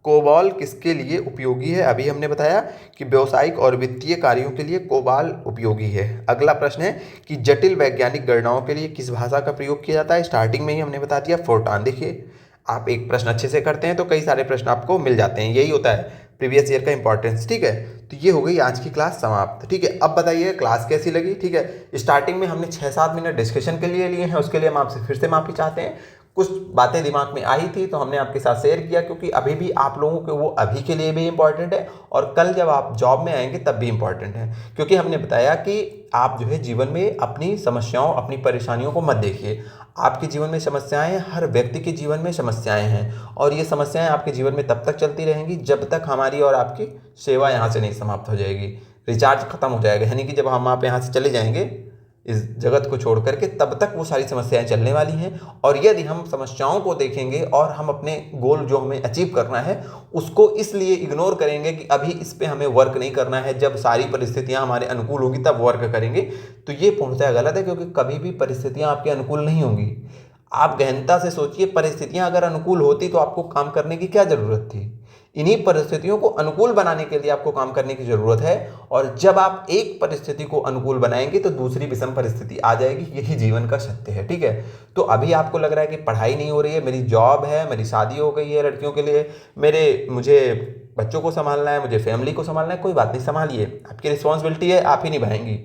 कोबाल किसके लिए उपयोगी है। अभी हमने बताया कि व्यावसायिक और वित्तीय कार्यों के लिए कोबाल उपयोगी है। अगला प्रश्न है कि जटिल वैज्ञानिक गणनाओं के लिए किस भाषा का प्रयोग किया जाता है। स्टार्टिंग में ही हमने बता दिया फोर्टान। देखिए, आप एक प्रश्न अच्छे से करते हैं तो कई सारे प्रश्न आपको मिल जाते हैं, यही होता है प्रीवियस ईयर का इंपॉर्टेंस, ठीक है। तो ये हो गई आज की क्लास समाप्त, ठीक है। अब बताइए क्लास कैसी लगी, ठीक है। स्टार्टिंग में हमने 6-7 मिनट डिस्कशन के लिए लिए हैं, उसके लिए हम आपसे फिर से माफ़ी चाहते हैं। कुछ बातें दिमाग में आई थी तो हमने आपके साथ शेयर किया, क्योंकि अभी भी आप लोगों के वो अभी के लिए भी इम्पॉर्टेंट है और कल जब आप जॉब में आएंगे तब भी इम्पॉर्टेंट है। क्योंकि हमने बताया कि आप जो है जीवन में अपनी समस्याओं, अपनी परेशानियों को मत देखिए। आपके जीवन में समस्याएं, हर व्यक्ति के जीवन में समस्याएं हैं, और ये समस्याएं आपके जीवन में तब तक चलती रहेंगी जब तक हमारी और आपकी सेवा यहाँ से नहीं समाप्त हो जाएगी, रिचार्ज खत्म हो जाएगा। यानी कि जब हम आप यहाँ से चले जाएंगे इस जगत को छोड़ करके, तब तक वो सारी समस्याएं चलने वाली हैं। और यदि हम समस्याओं को देखेंगे और हम अपने गोल जो हमें अचीव करना है उसको इसलिए इग्नोर करेंगे कि अभी इस पे हमें वर्क नहीं करना है, जब सारी परिस्थितियां हमारे अनुकूल होंगी तब वर्क करेंगे, तो ये पूर्णतः गलत है। क्योंकि कभी भी परिस्थितियां आपके अनुकूल नहीं होंगी। आप गहनता से सोचिए, परिस्थितियां अगर अनुकूल होती तो आपको काम करने की क्या ज़रूरत थी। इन्हीं परिस्थितियों को अनुकूल बनाने के लिए आपको काम करने की ज़रूरत है। और जब आप एक परिस्थिति को अनुकूल बनाएंगे तो दूसरी विषम परिस्थिति आ जाएगी। यही जीवन का सत्य है, ठीक है। तो अभी आपको लग रहा है कि पढ़ाई नहीं हो रही है, मेरी जॉब है, मेरी शादी हो गई है लड़कियों के लिए, मुझे बच्चों को संभालना है, मुझे फैमिली को संभालना है, कोई बात नहीं, संभालिए। आपकी रिस्पॉन्सिबिलिटी है, आप ही निभाएंगी,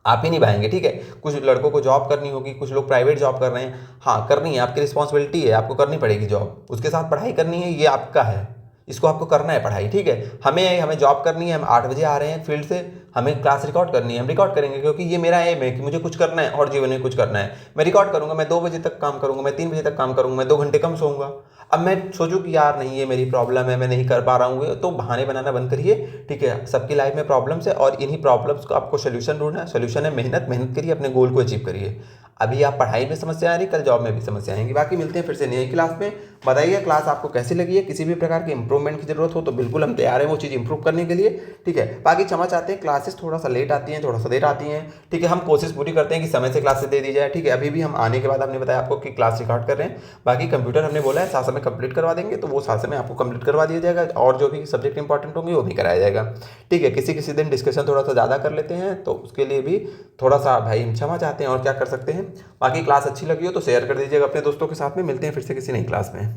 आप ही निभाएंगे, ठीक है। कुछ लड़कों को जॉब करनी होगी, कुछ लोग प्राइवेट जॉब कर रहे हैं, हाँ करनी है, आपकी रिस्पॉन्सिबिलिटी है, आपको करनी पड़ेगी जॉब। उसके साथ पढ़ाई करनी है, ये आपका है, इसको आपको करना है पढ़ाई, ठीक है। हमें जॉब करनी है, हम 8 बजे आ रहे हैं फील्ड से, हमें क्लास रिकॉर्ड करनी है, हम रिकॉर्ड करेंगे, क्योंकि ये मेरा एम है कि मुझे कुछ करना है और जीवन में कुछ करना है। मैं रिकॉर्ड करूंगा, मैं 2 बजे तक काम करूंगा, मैं 3 बजे तक काम करूंगा, मैं 2 घंटे कम सोऊंगा। अब मैं सोचूं कि यार नहीं, ये मेरी प्रॉब्लम है, मैं नहीं कर पा रहा हूँ, तो बहाने बनाना बंद करिए, ठीक है। सबकी लाइफ में प्रॉब्लम्स है और इन्हीं प्रॉब्लम्स को आपको सोल्यूशन ढूंढना है। सोल्यूशन है मेहनत, मेहनत करिए, अपने गोल को अचीव करिए। अभी आप पढ़ाई में समस्या आ रही, कल जॉब में भी समस्या आएंगी। बाकी मिलते हैं फिर से नई क्लास में। बताइए क्लास आपको कैसी लगी है। किसी भी प्रकार की इंप्रूवमेंट की जरूरत हो तो बिल्कुल हम तैयार हैं वो चीज़ इंप्रूव करने के लिए, ठीक है। बाकी क्षमा चाहते हैं, क्लासेस थोड़ा सा लेट आती हैं, थोड़ा सा देर आती हैं, ठीक है। हम कोशिश पूरी करते हैं कि समय से क्लासेस दे दी जाए, ठीक है। अभी भी हम आने के बाद हमने बताया आपको कि क्लास रिकॉर्ड कर रहे हैं। बाकी कंप्यूटर हमने बोला है साथ समय कंप्लीट करवा देंगे, तो वो साथ समय आपको कंप्लीट करवा दिया जाएगा, और जो भी सब्जेक्ट इंपॉर्टेंट होंगे वो भी कराया जाएगा, ठीक है। किसी किसी दिन डिस्कशन थोड़ा सा ज़्यादा कर लेते हैं, तो उसके लिए भी थोड़ा सा भाई हम क्षमा चाहते हैं, और क्या कर सकते हैं। बाकी क्लास अच्छी लगी हो तो शेयर कर दीजिएगा अपने दोस्तों के साथ में। मिलते हैं फिर से किसी नई क्लास में।